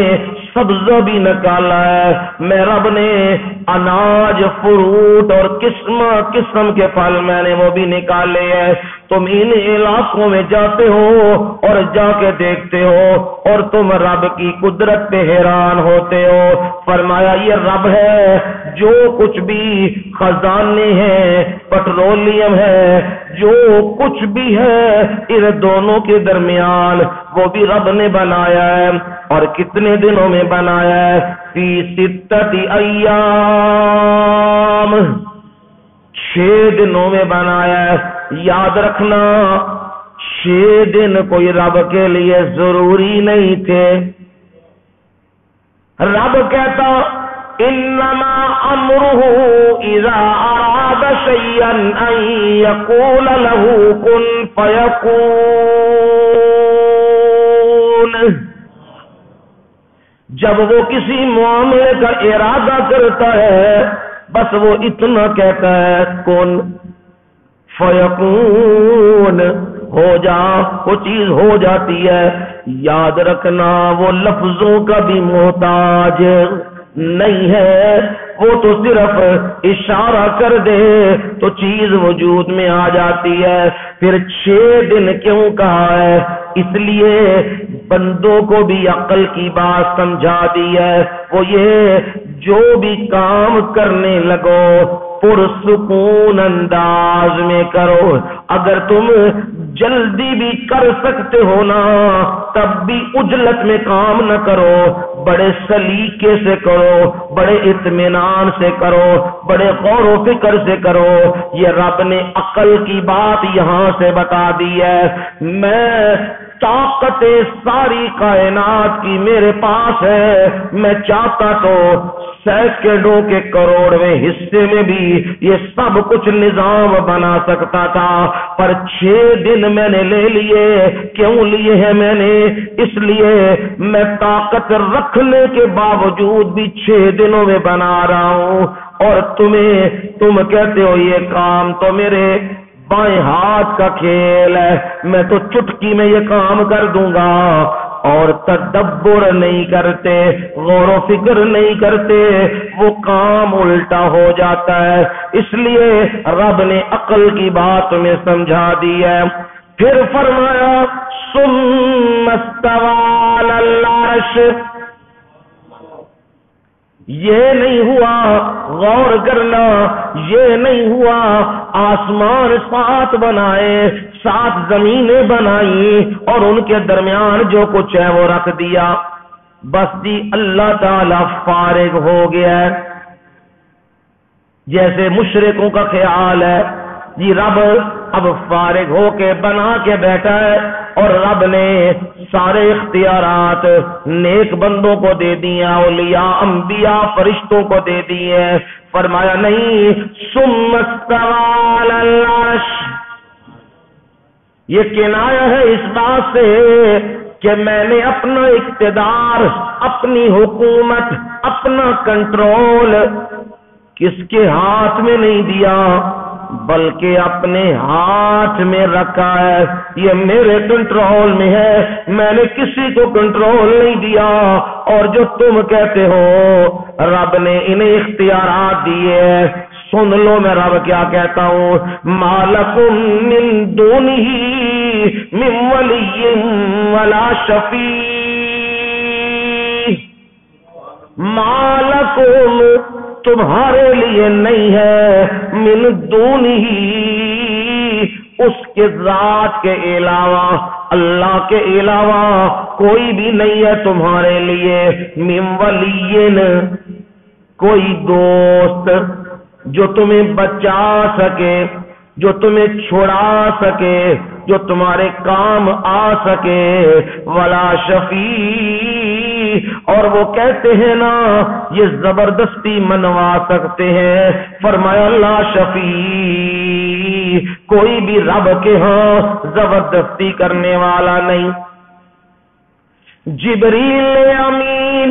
سبزہ بھی نکالا ہے، میں رب نے اناج، فروٹ اور قسم قسم کے پھل میں نے وہ بھی نکالے ہیں. تم ان علاقوں میں جاتے ہو اور جا کے دیکھتے ہو اور تم رب کی قدرت پہ حیران ہوتے ہو. فرمایا یہ رب ہے جو کچھ بھی خزانے ہیں، پٹرولیم ہے، جو کچھ بھی ہے ان دونوں کے درمیان وہ بھی رب نے بنایا ہے. اور کتنے دنوں میں بنایا ہے؟ فی 6 ایام، 6 دنوں میں بنایا ہے. یاد رکھنا 6 دن کوئی رب کے لیے ضروری نہیں تھے. رب کہتا انما امرہ اذا اراد شیئا ان یقول له کن فیکون. جب وہ کسی معاملے کا ارادہ کرتا ہے بس وہ اتنا کہتا ہے کن فیکون، ہو جا، وہ چیز ہو جاتی ہے. یاد رکھنا وہ لفظوں کا بھی محتاج نہیں ہے، وہ تو صرف اشارہ کر دے تو چیز وجود میں آ جاتی ہے. پھر 6 دن کیوں کہا ہے؟ اس لیے بندوں کو بھی عقل کی بات سمجھا دی ہے. وہ یہ جو بھی کام کرنے لگو پرسکون انداز میں کرو. اگر تم جلدی بھی کر سکتے ہو نا تب بھی عجلت میں کام نہ کرو، بڑے سلیقے سے کرو، بڑے اطمینان سے کرو، بڑے غور و فکر سے کرو. یہ رب نے عقل کی بات یہاں سے بتا دی ہے. میں طاقت ساری کائنات کی میرے پاس ہے، میں چاہتا تو سینکڑوں کے کروڑویں حصے میں بھی یہ سب کچھ نظام بنا سکتا تھا، پر 6 دن میں نے لے لیے۔ کیوں لیے ہیں میں نے؟ اس لیے میں طاقت رکھنے کے باوجود بھی 6 دنوں میں بنا رہا ہوں، اور تم کہتے ہو یہ کام تو میرے بائیں ہاتھ کا کھیل ہے، میں تو چٹکی میں یہ کام کر دوں گا، اور تدبر نہیں کرتے، غور و فکر نہیں کرتے، وہ کام الٹا ہو جاتا ہے۔ اس لیے رب نے عقل کی بات میں سمجھا دی ہے۔ پھر فرمایا ثم استوى علی العرش، یہ نہیں ہوا، غور کرنا، یہ نہیں ہوا آسمان 7 بنائے، 7 زمینیں بنائی اور ان کے درمیان جو کچھ ہے وہ رکھ دیا، بس جی اللہ تعالی فارغ ہو گیا ہے۔ جیسے مشرکوں کا خیال ہے جی رب اب فارغ ہو کے بنا کے بیٹھا ہے، اور رب نے سارے اختیارات نیک بندوں کو دے دیے، اولیاء انبیاء فرشتوں کو دے دیے۔ فرمایا نہیں، ثم استوى علی العرش، یہ کنایہ ہے اس بات سے کہ میں نے اپنا اقتدار، اپنی حکومت، اپنا کنٹرول کس کے ہاتھ میں نہیں دیا، بلکہ اپنے ہاتھ میں رکھا ہے۔ یہ میرے کنٹرول میں ہے، میں نے کسی کو کنٹرول نہیں دیا۔ اور جو تم کہتے ہو رب نے انہیں اختیارات دیے، سن لو میں رب کیا کہتا ہوں، ما لکم من دونہ من ولی ولا شفیع، ما لکم تمہارے لیے نہیں ہے، من دونہ اس کے ذات کے علاوہ، اللہ کے علاوہ کوئی بھی نہیں ہے تمہارے لیے، من ولی، کوئی دوست جو تمہیں بچا سکے، جو تمہیں چھڑا سکے، جو تمہارے کام آ سکے، ولا شفیع، اور وہ کہتے ہیں نا یہ زبردستی منوا سکتے ہیں، فرمایا لا شفیع، کوئی بھی رب کے ہاں زبردستی کرنے والا نہیں۔ جبریل امین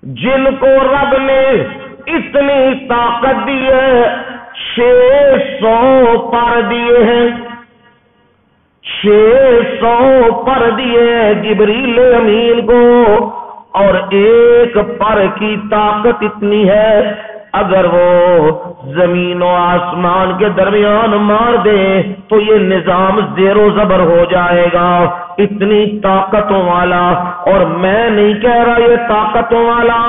جن کو رب نے اتنی طاقت دی ہے، 600 پر دیے ہیں، 600 پر دیے جبریل امین کو، اور ایک پر کی طاقت اتنی ہے اگر وہ زمین و آسمان کے درمیان مار دے تو یہ نظام زیر و زبر ہو جائے گا، اتنی طاقتوں والا۔ اور میں نہیں کہہ رہا یہ طاقتوں والا،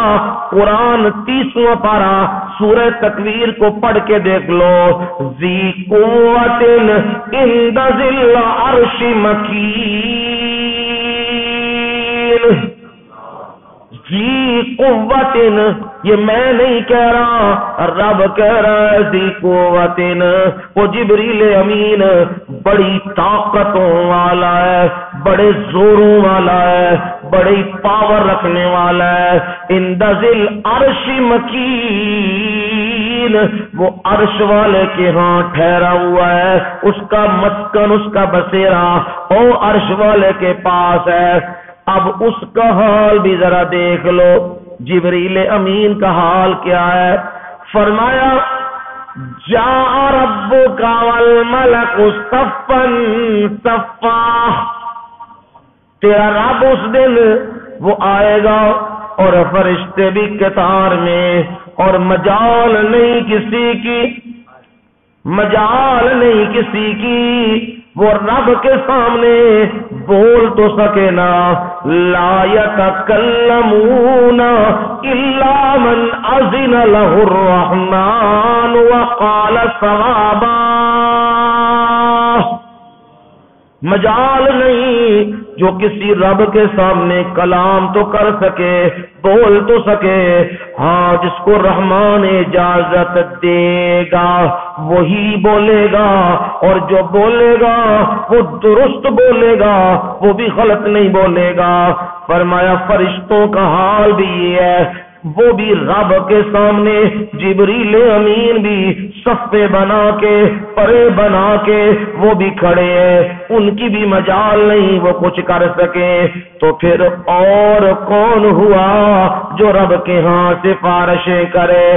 قرآن 30واں پارہ سورہ تکویر کو پڑھ کے دیکھ لو، ذی قوت عند ذی العرش مکین، ذی قوت، یہ میں نہیں کہہ رہا، رب کہہ رہا ہے ذی قوت، وہ جبریل امین بڑی طاقتوں والا ہے، بڑے زوروں والا ہے، بڑی پاور رکھنے والا ہے۔ عند ذی العرش مکین، وہ عرش والے کے ہاں ٹھہرا ہوا ہے، اس کا مسکن، اس کا بسیرا او عرش والے کے پاس ہے۔ اب اس کا حال بھی ذرا دیکھ لو، جبریل امین کا حال کیا ہے؟ فرمایا جاء ربک والملک صفا صفا، تیرا رب اس دن وہ آئے گا اور فرشتے بھی قطار میں، اور مجال نہیں کسی کی، مجال نہیں کسی کی، وہ رب کے سامنے بول تو سکے نا، لا یتکلمون الا من اذن له الرحمن وقال صوابا، مجال نہیں جو کسی رب کے سامنے کلام تو کر سکے، بول تو سکے، ہاں جس کو رحمان اجازت دے گا وہی بولے گا، اور جو بولے گا وہ درست بولے گا، وہ بھی غلط نہیں بولے گا۔ فرمایا فرشتوں کا حال بھی یہ ہے، وہ بھی رب کے سامنے جبریل امین بھی صفے بنا کے پرے بنا کے وہ بھی کھڑے ہیں، ان کی بھی مجال نہیں وہ کچھ کر سکے۔ تو پھر اور کون ہوا جو رب کے ہاں سفارشیں کرے؟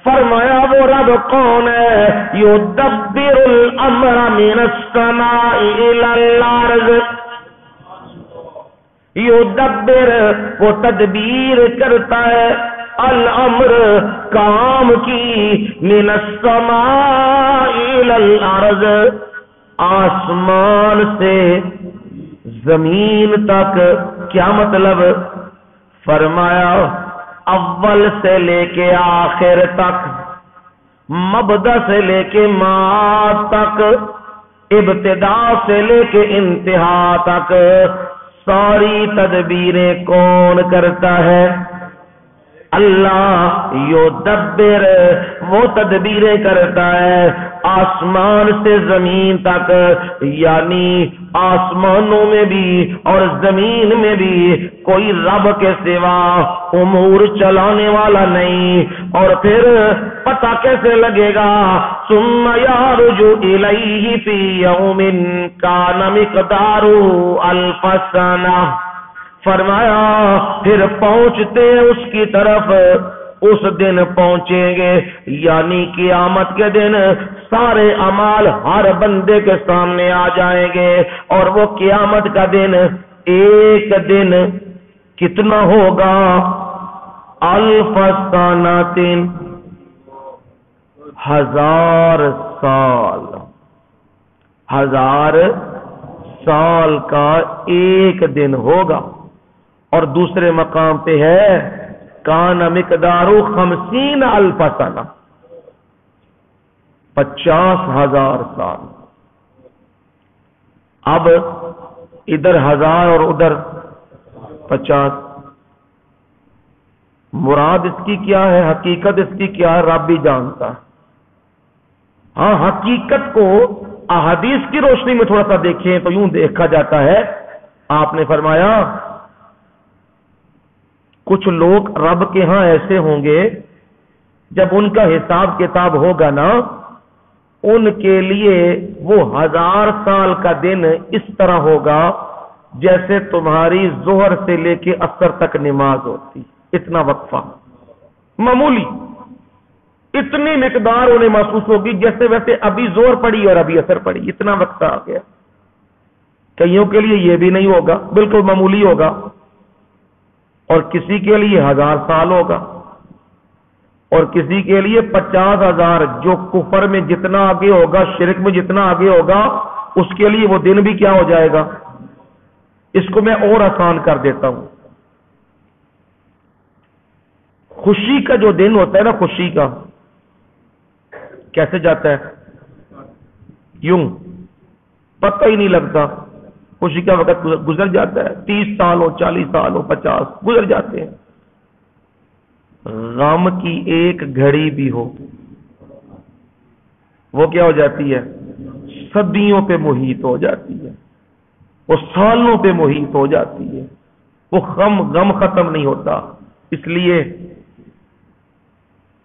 فرمایا وہ رب کون ہے؟ یدبر الامر من السماء الى الارض، یدبر وہ تدبیر کرتا ہے، الامر کام کی، من السماء الى الارض آسمان سے زمین تک۔ کیا مطلب؟ فرمایا اول سے لے کے آخر تک، مبدا سے لے کے معاد تک، ابتدا سے لے کے انتہا تک، ساری تدبیریں کون کرتا ہے؟ اللہ۔ یدبر وہ تدبیریں کرتا ہے آسمان سے زمین تک، یعنی آسمانوں میں بھی اور زمین میں بھی کوئی رب کے سوا امور چلانے والا نہیں۔ اور پھر پتہ کیسے لگے گا؟ ثم یعرج الیہ فی یوم کان مقدارہ الف سنہ، فرمایا پھر پہنچتے اس کی طرف، اس دن پہنچیں گے یعنی قیامت کے دن سارے اعمال ہر بندے کے سامنے آ جائیں گے، اور وہ قیامت کا دن ایک دن کتنا ہوگا؟ الف سنۃ، 1000 سال، 1000 سال کا ایک دن ہوگا۔ اور دوسرے مقام پہ ہے کان مقدار 50,000 سنہ، 50,000 سال۔ اب ادھر 1000 اور ادھر 50، مراد اس کی کیا ہے؟ حقیقت اس کی کیا ہے؟ رب بھی جانتا ہے۔ ہاں حقیقت کو احادیث کی روشنی میں تھوڑا سا دیکھیں تو یوں دیکھا جاتا ہے، آپ نے فرمایا کچھ لوگ رب کے ہاں ایسے ہوں گے جب ان کا حساب کتاب ہوگا نا، ان کے لیے وہ 1000 سال کا دن اس طرح ہوگا جیسے تمہاری ظہر سے لے کے عصر تک نماز ہوتی، اتنا وقفہ معمولی، اتنی مقدار انہیں محسوس ہوگی جیسے ویسے ابھی ظہر پڑی اور ابھی عصر پڑی، اتنا وقت آ گیا۔ کئیوں کے لیے یہ بھی نہیں ہوگا، بالکل معمولی ہوگا، اور کسی کے لیے 1000 سال ہوگا، اور کسی کے لیے 50,000۔ جو کفر میں جتنا آگے ہوگا، شرک میں جتنا آگے ہوگا، اس کے لیے وہ دن بھی کیا ہو جائے گا؟ اس کو میں اور آسان کر دیتا ہوں۔ خوشی کا جو دن ہوتا ہے نا، خوشی کا کیسے جاتا ہے؟ یوں پتہ ہی نہیں لگتا، خوشی کا وقت گزر جاتا ہے، 30 سال ہو، 40 سال ہو، 50 گزر جاتے ہیں۔ غم کی ایک گھڑی بھی ہو وہ کیا ہو جاتی ہے؟ صدیوں پہ محیط ہو جاتی ہے، وہ سالوں پہ محیط ہو جاتی ہے، وہ غم ختم نہیں ہوتا۔ اس لیے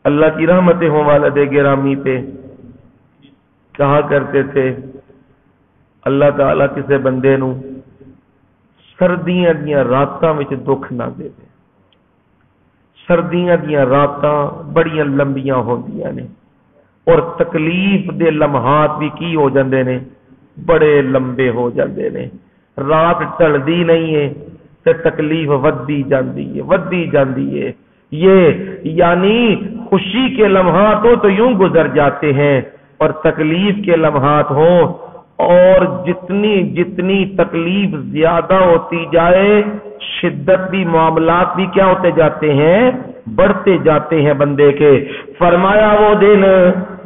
اللہ کی رحمتیں ہوں والد گرامی پہ، کہا کرتے تھے اللہ تعالیٰ کسے بندے نو سردیاں دیاں راتاں وچ دکھ نہ دے دے۔ سردیاں دیاں راتاں بڑیاں لمبیاں ہوندیاں نے، اور تکلیف دے لمحات بھی کی ہو جاندے نے، بڑے لمبے ہو جاندے نے۔ رات ٹلدی نہیں ہے تے تکلیف ودی جاندی ہے۔ یہ یعنی خوشی کے لمحات ہو تو یوں گزر جاتے ہیں، اور تکلیف کے لمحات ہوں اور جتنی تکلیف زیادہ ہوتی جائے، شدت بھی، معاملات بھی کیا ہوتے جاتے ہیں؟ بڑھتے جاتے ہیں بندے کے۔ فرمایا وہ دن،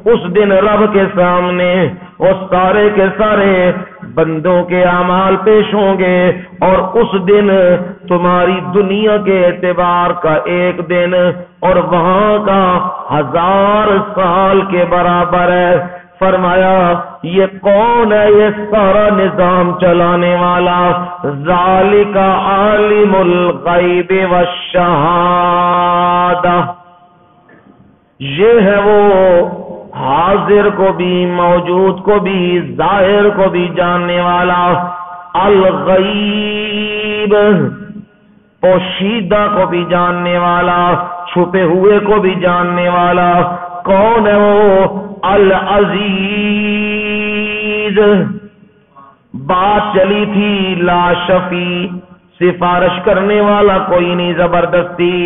اس دن رب کے سامنے وہ سارے کے سارے بندوں کے اعمال پیش ہوں گے، اور اس دن تمہاری دنیا کے اعتبار کا ایک دن اور وہاں کا 1000 سال کے برابر ہے۔ فرمایا یہ کون ہے یہ سارا نظام چلانے والا؟ ذالک عالم الغیب والشہادہ، یہ ہے وہ حاضر کو بھی موجود کو بھی ظاہر کو بھی جاننے والا، الغیب پوشیدہ کو بھی جاننے والا، چھپے ہوئے کو بھی جاننے والا۔ کون ہے وہ؟ العزیز۔ بات چلی تھی لا شفیع، سفارش کرنے والا کوئی نہیں زبردستی،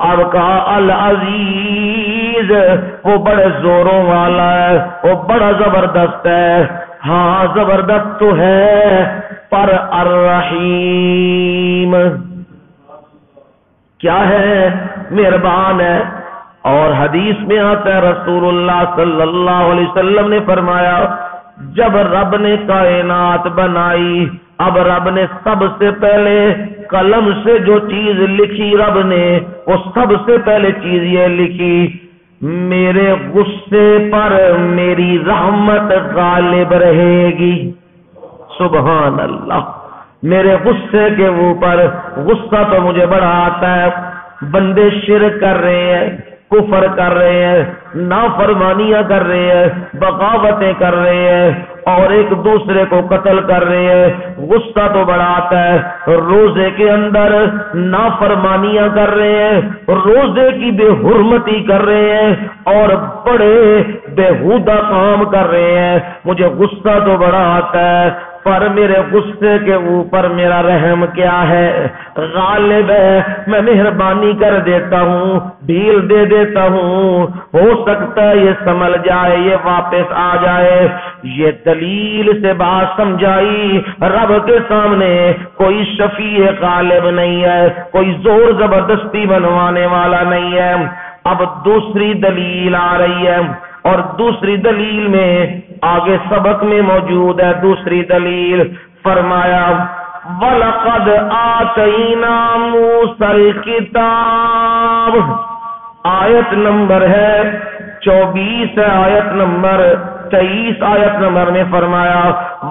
اب کہا العزیز، وہ بڑے زوروں والا ہے، وہ بڑا زبردست ہے۔ ہاں زبردست تو ہے پر الرحیم کیا ہے؟ مہربان ہے۔ اور حدیث میں آتا ہے رسول اللہ صلی اللہ علیہ وسلم نے فرمایا جب رب نے کائنات بنائی، اب رب نے سب سے پہلے قلم سے جو چیز لکھی رب نے، وہ سب سے پہلے چیز یہ لکھی میرے غصے پر میری رحمت غالب رہے گی۔ سبحان اللہ، میرے غصے کے اوپر غصہ تو مجھے بڑا آتا ہے، بندے شرک کر رہے ہیں، کفر کر رہے ہیں، نافرمانیاں کر رہے ہیں، بغاوتیں کر رہے ہیں، اور ایک دوسرے کو قتل کر رہے ہیں، غصہ تو بڑا آتا ہے۔ روزے کے اندر نافرمانیاں کر رہے ہیں، روزے کی بے حرمتی کر رہے ہیں، اور بڑے بےہودہ کام کر رہے ہیں، مجھے غصہ تو بڑا آتا ہے، پر میرے غصے کے اوپر میرا رحم کیا ہے؟ غالب ہے، میں مہربانی کر دیتا ہوں، ڈھیل دے دیتا ہوں، ہو سکتا ہے یہ سنبھل جائے، یہ واپس آ جائے۔ یہ دلیل سے بات سمجھائی، رب کے سامنے کوئی شفیع غالب نہیں ہے، کوئی زور زبردستی بنوانے والا نہیں ہے۔ اب دوسری دلیل آ رہی ہے، اور دوسری دلیل میں آگے سبق میں موجود ہے۔ دوسری دلیل فرمایا وَلَقَدْ آتَيْنَا مُوسَى الْكِتَابَ، آیت نمبر ہے 24 ہے، آیت نمبر 23 آیت نمبر میں فرمایا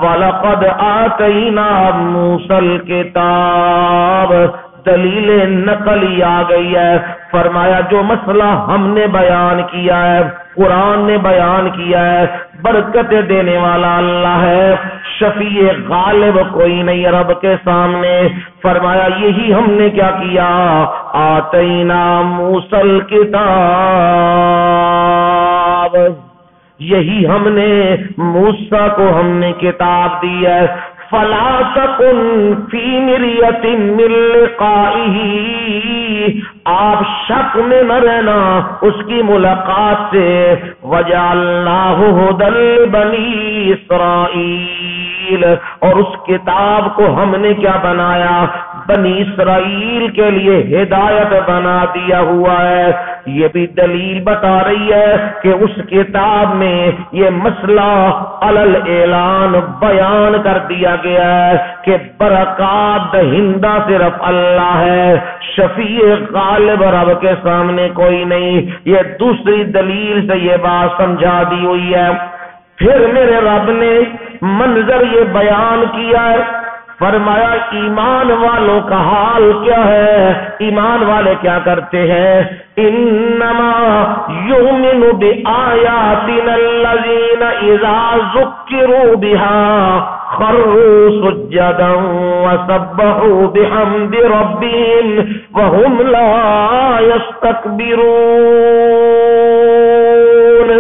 وَلَقَدْ آتَيْنَا مُوسَى الْكِتَابَ، دلیل نقلی آ گئی ہے۔ فرمایا جو مسئلہ ہم نے بیان کیا ہے، قرآن نے بیان کیا ہے، برکت دینے والا اللہ ہے، شفیع غالب کوئی نہیں رب کے سامنے۔ فرمایا یہی ہم نے کیا کیا، آتینا موسیٰ الکتاب، یہی ہم نے موسیٰ کو ہم نے کتاب دی ہے۔ فلا تکن فی مریۃ من لقائہ، آپ شک میں نہ رہنا اس کی ملاقات سے۔ وجعلناہ ھدی لبنی اسرائیل، اور اس کتاب کو ہم نے کیا بنایا، بنی اسرائیل کے لیے ہدایت بنا دیا ہوا ہے۔ یہ بھی دلیل بتا رہی ہے کہ اس کتاب میں یہ مسئلہ علل اعلان بیان کر دیا گیا ہے کہ برکات دہندہ صرف اللہ ہے، شفیع غالب رب کے سامنے کوئی نہیں۔ یہ دوسری دلیل سے یہ بات سمجھا دی ہوئی ہے۔ پھر میرے رب نے منظر یہ بیان کیا ہے، فرمایا ایمان والوں کا حال کیا ہے، ایمان والے کیا کرتے ہیں، انما یؤمن بآیاتنا الذین اذا ذکروا بها خروا سجدا وسبحوا بحمد ربهم وهم لا يستكبرون۔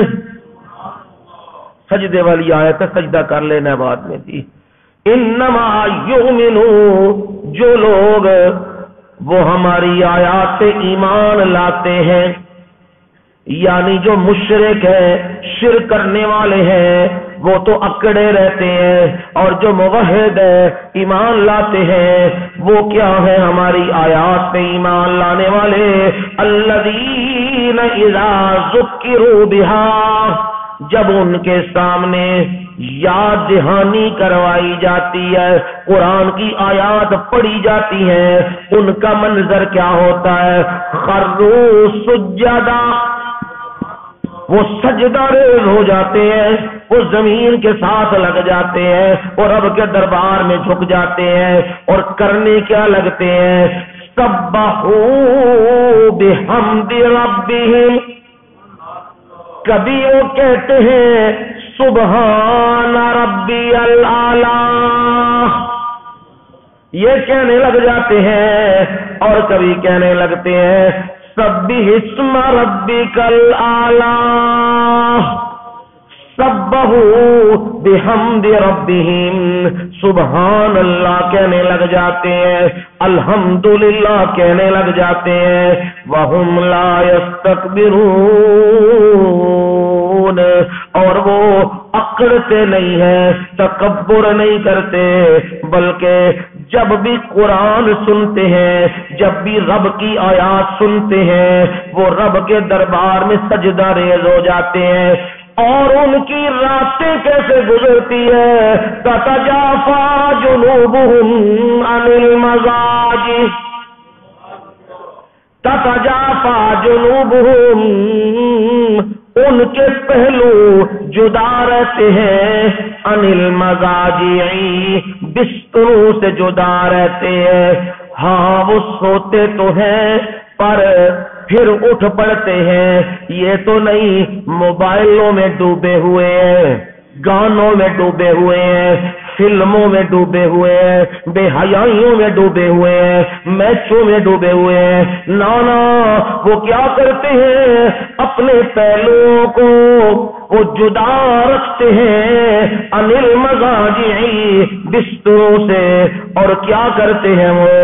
سجدے والی آیت ہے، سجدہ کر لینا بعد میں تھی۔ انما یؤمنو، جو لوگ وہ ہماری آیات سے ایمان لاتے ہیں، یعنی جو مشرک ہے، شرک کرنے والے ہیں، وہ تو اکڑے رہتے ہیں، اور جو موحد ہے، ایمان لاتے ہیں، وہ کیا ہے، ہماری آیات سے ایمان لانے والے۔ الذین اذا ذکروا بها، جب ان کے سامنے یاد دہانی کروائی جاتی ہے، قرآن کی آیات پڑھی جاتی ہیں، ان کا منظر کیا ہوتا ہے؟ خروا سجدا، وہ سجدہ ریز ہو جاتے ہیں، وہ زمین کے ساتھ لگ جاتے ہیں اور رب کے دربار میں جھک جاتے ہیں، اور کرنے کیا لگتے ہیں؟ سبحوا بحمد ربہم، کبھی وہ کہتے ہیں سبحان ربی الاعلی، یہ کہنے لگ جاتے ہیں، اور کبھی کہنے لگتے ہیں سبح اسم ربک الاعلی، سبحوا بحمد ربہم، سبحان اللہ کہنے لگ جاتے ہیں، الحمدللہ کہنے لگ جاتے ہیں، وہم لا یستکبرون، اور وہ اکڑتے نہیں ہیں، تکبر نہیں کرتے، بلکہ جب بھی قرآن سنتے ہیں، جب بھی رب کی آیات سنتے ہیں، وہ رب کے دربار میں سجدہ ریز ہو جاتے ہیں۔ اور ان کی راتیں کیسے گزرتی ہے؟ تتجافا جنوبہم عن المضاجع، تتجافا جنوبہم، ان کے پہلو جدا رہتے ہیں، عن المضاجع، بستروں سے جدا رہتے ہیں۔ ہاں وہ سوتے تو ہیں پر پھر اٹھ پڑتے ہیں، یہ تو نہیں موبائلوں میں ڈوبے ہوئے ہیں، گانوں میں ڈوبے ہوئے ہیں، فلموں میں ڈوبے ہوئے ہیں، بے حیائیوں میں ڈوبے ہوئے ہیں، میچوں میں ڈوبے ہوئے ہیں۔ نانا وہ کیا کرتے ہیں؟ اپنے پہلوؤں کو وہ جدا رکھتے ہیں عن المضاجع، بستروں سے، اور کیا کرتے ہیں؟ وہ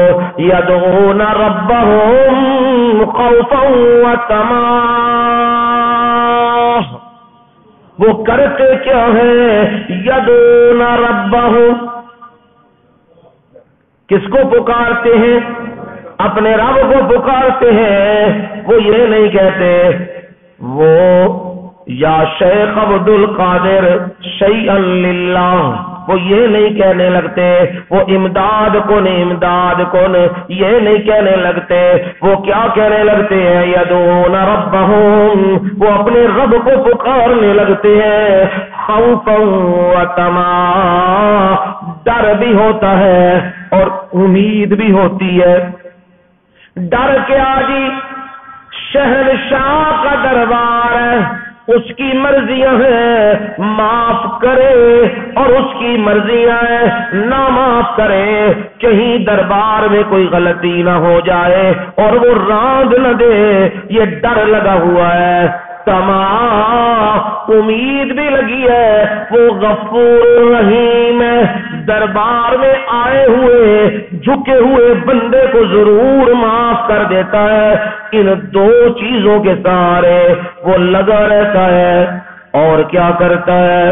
یدعون ربہم خوفا وطمعا، وہ کرتے کیا ہے؟ یدعون ربہم، کس کو پکارتے ہیں؟ اپنے رب کو پکارتے ہیں۔ وہ یہ نہیں کہتے وہ یا شیخ عبد القادر شیئا للہ، وہ یہ نہیں کہنے لگتے وہ امداد کن امداد کن، یہ نہیں کہنے لگتے۔ وہ کیا کہنے لگتے ہیں؟ یدعون ربہم، وہ اپنے رب کو پکارنے لگتے ہیں، خوفا وطمعا، ڈر بھی ہوتا ہے اور امید بھی ہوتی ہے۔ ڈر کیا جی؟ شہنشاہ کا دربار ہے، اس کی مرضیاں ہیں معاف کرے اور اس کی مرضیاں ہیں نہ معاف کرے، کہیں دربار میں کوئی غلطی نہ ہو جائے اور وہ راند نہ دے، یہ ڈر لگا ہوا ہے۔ تمام امید بھی لگی ہے، وہ غفور رحیم ہے، دربار میں آئے ہوئے جھکے ہوئے بندے کو ضرور معاف کر دیتا ہے۔ ان دو چیزوں کے سارے وہ لگا رہتا ہے، اور کیا کرتا ہے؟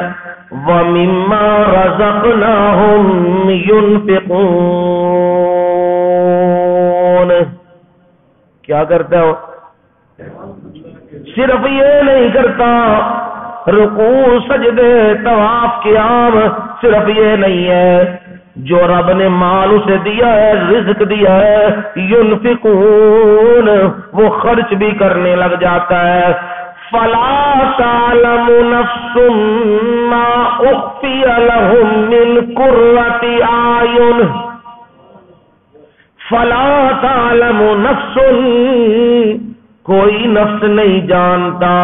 وَمِمَّا رَزَقْنَاهُمْ يُنْفِقُونَ، کیا کرتا ہے؟ صرف یہ نہیں کرتا، رکوع سجدے طواف قیام صرف یہ نہیں ہے، جو رب نے مال اسے دیا ہے، رزق دیا ہے، ينفقون، وہ خرچ بھی کرنے لگ جاتا ہے۔ فَلَا تَعْلَمُ نَفْسٌ مَّا أُخْفِيَ لَهُم مِّن قُرَّةِ أَعْيُنٍ، فَلَا تَعْلَمُ نَفْسٌ، کوئی نفس نہیں جانتا،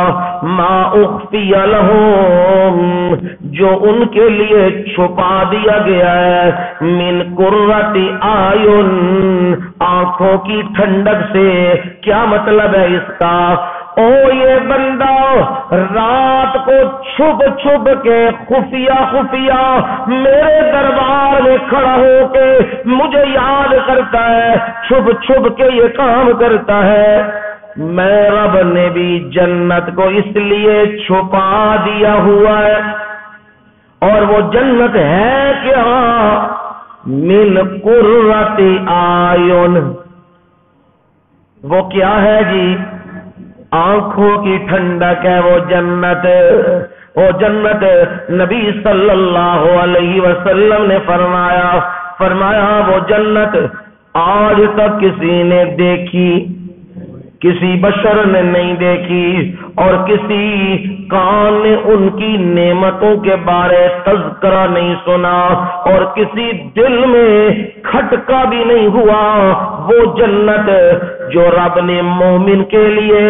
ما اخفی لہم، جو ان کے لیے چھپا دیا گیا ہے، من قرۃ اعین، آنکھوں کی ٹھنڈک سے۔ کیا مطلب ہے اس کا؟ او یہ بندہ رات کو چھپ چھپ کے خفیہ خفیہ میرے دربار میں کھڑا ہو کے مجھے یاد کرتا ہے، چھپ چھپ کے یہ کام کرتا ہے، میں رب نے بھی جنت کو اس لیے چھپا دیا ہوا ہے۔ اور وہ جنت ہے کیا؟ من قرۃ اعین، وہ کیا ہے جی؟ آنکھوں کی ٹھنڈک ہے وہ جنت، وہ جنت نبی صلی اللہ علیہ وسلم نے فرمایا وہ جنت آج تک کسی نے دیکھی، کسی بشر نے نہیں دیکھی، اور کسی کان نے ان کی نعمتوں کے بارے تذکرہ نہیں سنا، اور کسی دل میں کھٹکا بھی نہیں ہوا۔ وہ جنت جو رب نے مومن کے لیے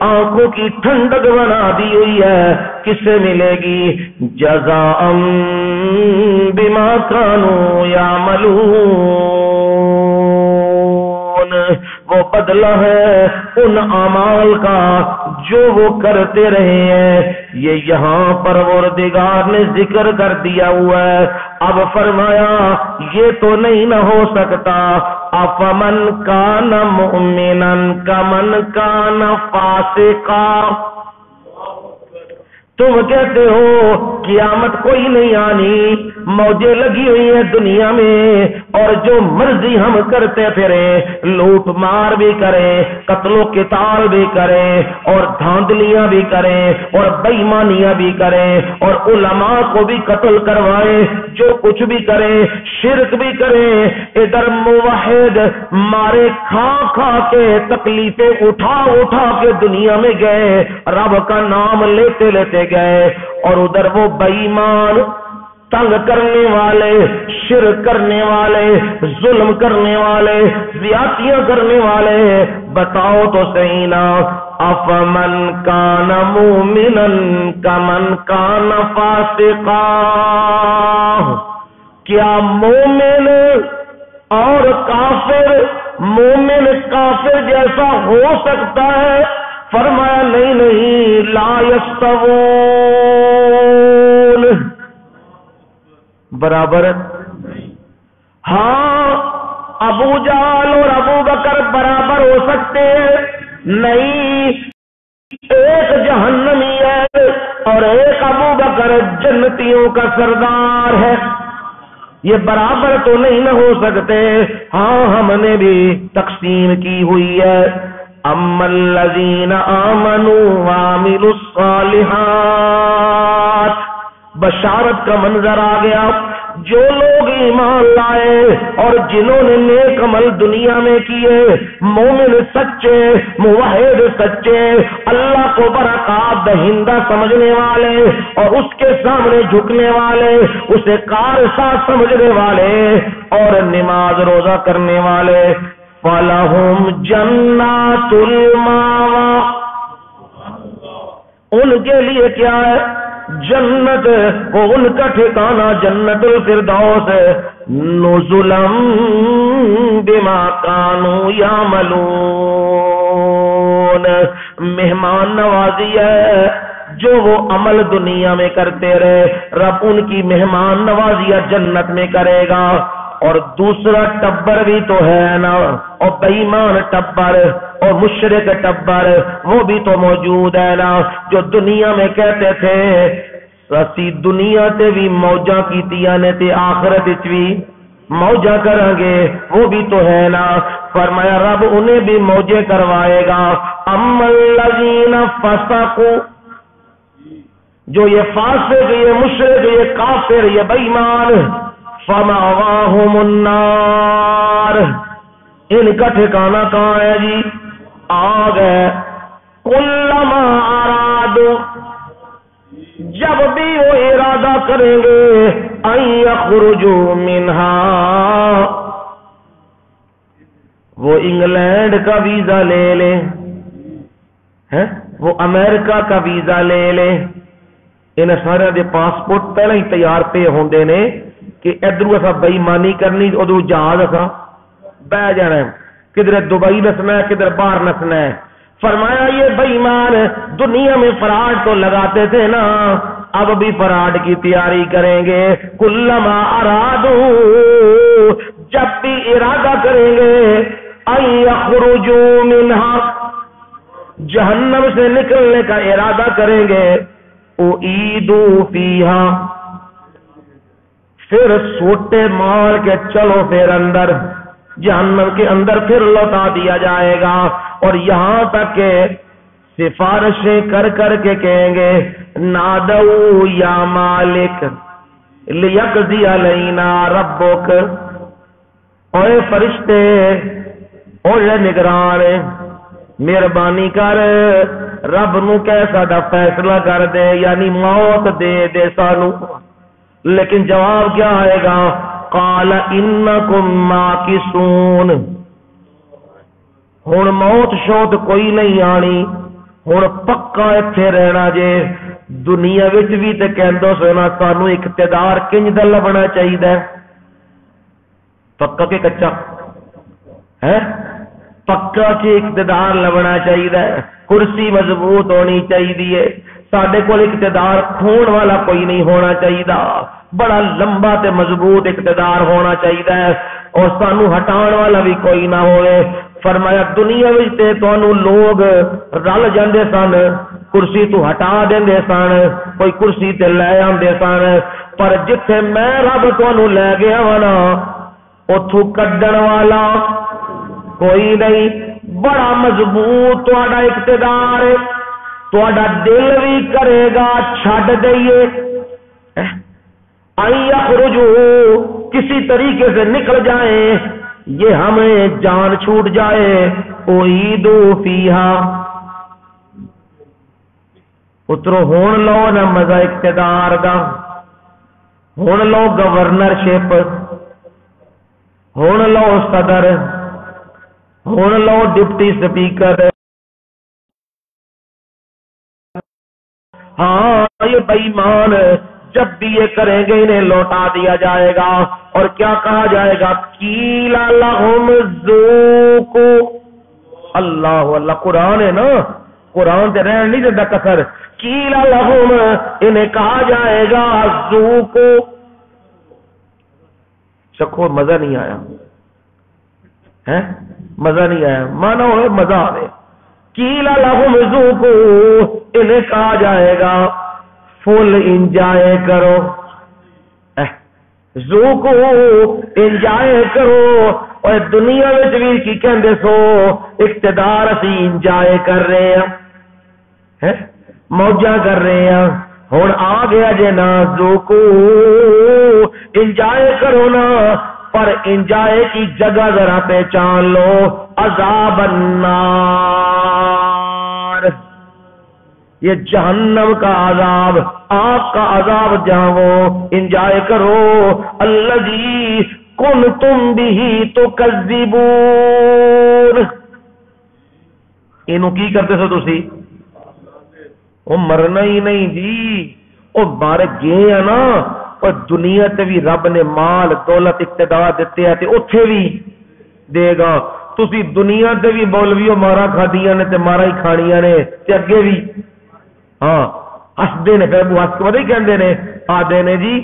آنکھوں کی ٹھنڈک بنا دی ہوئی ہے، کسے ملے گی؟ جزاء بما كانوا يعملون، وہ بدلہ ہے ان اعمال کا جو وہ کرتے رہے ہیں۔ یہ یہاں پروردگار نے ذکر کر دیا ہوا ہے۔ اب فرمایا یہ تو نہیں نہ ہو سکتا، افمن کان مؤمنا کمن کان فاسقا، تم کہتے ہو قیامت کوئی نہیں آنی، موجیں لگی ہوئی ہیں دنیا میں، اور جو مرضی ہم کرتے پھریں، لوٹ مار بھی کریں، قتل و قتال بھی کریں، اور دھاندلیاں بھی کریں، اور بے ایمانیاں بھی کریں، اور علماء کو بھی قتل کروائیں، جو کچھ بھی کریں، شرک بھی کریں، ادھر موحد مارے کھا کھا کے تکلیفیں اٹھا کے دنیا میں گئے، رب کا نام لیتے لیتے گئے، اور ادھر وہ بے ایمان، تنگ کرنے والے، شرک کرنے والے، ظلم کرنے والے، زیادتیاں کرنے والے، بتاؤ تو صحیح نا، افمن کان مومنا کمن کان فاسقا، کیا مومن اور کافر، مومن کافر جیسا ہو سکتا ہے؟ فرمایا نہیں، لا یستوون، برابر۔ ہاں ابو جہل اور ابو بکر برابر ہو سکتے ہیں، نہیں، ایک جہنمی ہے اور ایک ابو بکر جنتیوں کا سردار ہے، یہ برابر تو نہیں نہ ہو سکتے۔ ہاں ہم نے بھی تقسیم کی ہوئی ہے، اما الذین آمنوا وعملوا الصالحات، بشارت کا منظر آ گیا، جو لوگ ایمان لائے اور جنہوں نے نیک عمل دنیا میں کیے، مومن سچے، موحد سچے، اللہ کو برکات دہندہ سمجھنے والے اور اس کے سامنے جھکنے والے، اسے کارساز سمجھنے والے اور نماز روزہ کرنے والے، فَلَهُمْ جَنَّاتُ الْمَأْوَىٰ، ان کے لیے کیا ہے؟ جنت، وہ ان کا ٹھکانہ جنت الفردوس ہے، نزلا بما كانوا يعملون، مہمان نوازی ہے جو وہ عمل دنیا میں کرتے رہے، رب ان کی مہمان نوازیہ جنت میں کرے گا۔ اور دوسرا ٹبر بھی تو ہے نا، اور بے ایمان ٹبر اور مشرک ٹبر وہ بھی تو موجود ہے نا، جو دنیا میں کہتے تھے اسی دنیا تے بھی موجاں کیتیاں نے تے آخرت وچ بھی موجاں کریں گے، وہ بھی تو ہے نا۔ فرمایا رب انہیں بھی موجے کروائے گا۔ اما الذین فسقوا، جو یہ فاسق، یہ مشرک، یہ کافر، یہ بے ایمان، فمأواہم النار، ان کا ٹھکانہ کہاں ہے جی؟ آگ ہے۔ کلما ارادوا، جب بھی وہ ارادہ کریں گے، ان یخرجوا منہا، وہ انگلینڈ کا ویزا لے لیں، وہ امریکہ کا ویزا لے لیں، ان سارے دے پاسپورٹ پہلے ہی تیار پہ ہوندے نے کہ ادھر اصا بےایمانی کرنی، ادھر جہاز اصا بہ جانا ہے، کدھر دبئی نسنا ہے، کدھر باہر نسنا ہے۔ فرمایا یہ بے ایمان دنیا میں فراڈ تو لگاتے تھے نا، اب بھی فراڈ کی تیاری کریں گے۔ کلما ارادوا، جب بھی ارادہ کریں گے، ان یخرجوا منہا، جہنم سے نکلنے کا ارادہ کریں گے، اعیدوا فیہا، پھر سوٹے مار کے چلو پھر اندر، جہنم کے اندر پھر لوٹا دیا جائے گا، اور یہاں تک کہ سفارشیں کر کر کے کہیں گے نادو یا مالک لیقضی علینا ربک، اوے فرشتے، اوے نگران، مہربانی کر، رب نو کہ ساڈا فیصلہ کر دے، یعنی موت دے دے سانو۔ لیکن جواب کیا آئے گا؟ قال انکم ماکثون، ہن موت شوت کوئی نہیں آنی، ہن پکا ایتھے رہنا جے۔ دنیا وچ بھی تے کہندو سونا سانو اقتدار کنج دا لبنا چاہیے، پکا کہ کچا ہے؟ پکا کہ اقتدار لبنا چاہیے، کرسی مضبوط ہونی چاہیے، ساڈے کول اقتدار کھون والا کوئی نہیں ہونا چاہیے، بڑا لمبا تے مضبوط اقتدار ہونا چاہیے، اور سانو ہٹان والا بھی کوئی نہ ہوئے۔ فرمایا دنیا وچ تے تانوں لوگ رل جاندے سن، کرسی تو ہٹا دیندے سن، کوئی کرسی تے لے آندے سن، پر جتھے میں رب تانوں لے گیا وا نا اوتھوں کڈن والا کوئی نہیں، بڑا مضبوط تہاڈا اقتدار ہے، تہاڈا دل بھی کرے گا چھڈ دئیے، یخرجوا، کسی طریقے سے نکل جائیں، یہ ہمیں جان چھوٹ جائے، اعیدو فیہا، اترو ہون لو نہ مزہ اقتدار دا، ہون لو گورنرشپ، ہون لو صدر، ہون لو ڈپٹی سپیکر، ہاں یہ بے ایمان جب بھی یہ کریں گے انہیں لوٹا دیا جائے گا، اور کیا کہا جائے گا؟ قیل لہم ذوقوا، اللہ اللہ، قرآن ہے نا، قرآن تے رہن نہیں دیتا کسر، قیل لہم، انہیں کہا جائے گا ذوقوا، چکھو، مزہ نہیں آیا ہے، مزہ نہیں آیا، مانا ہوئے مزہ آئے، قیل لہم ذوقوا، انہیں کہا جائے گا فل انجوائے کرو، ذوقو انجوائے کرو، اور دنیا میں بھی کی کہندے سو اقتدار اسی انجوائے کر رہے ہیں، موجہ کر رہے ہیں، ہن آ گیا جے نا ذوقو انجوائے کرو نا، پر انجوائے کی جگہ ذرا پہچان لو، عذاب النار، یہ جہنم کا عذاب، آگ کا عذاب جہاں وہ انجوائے کرو، الذی کنتم بہ تکذبون، اینو کی کرتے سو تسی؟ وہ مرنا ہی نہیں جی، وہ مارے گئے ہیں نا، اور دنیا تے بھی رب نے مال دولت اقتدار دیتے ہیں تے اوتھے بھی دے گا، تسی دنیا تے بھی مولویوں مارا کھادیاں نے تے مارا ہی کھانیاں نے تے اگے بھی، ہاں ہسدے نے، پھر ہس کے پتہ کہندے نے، آدھے نے جی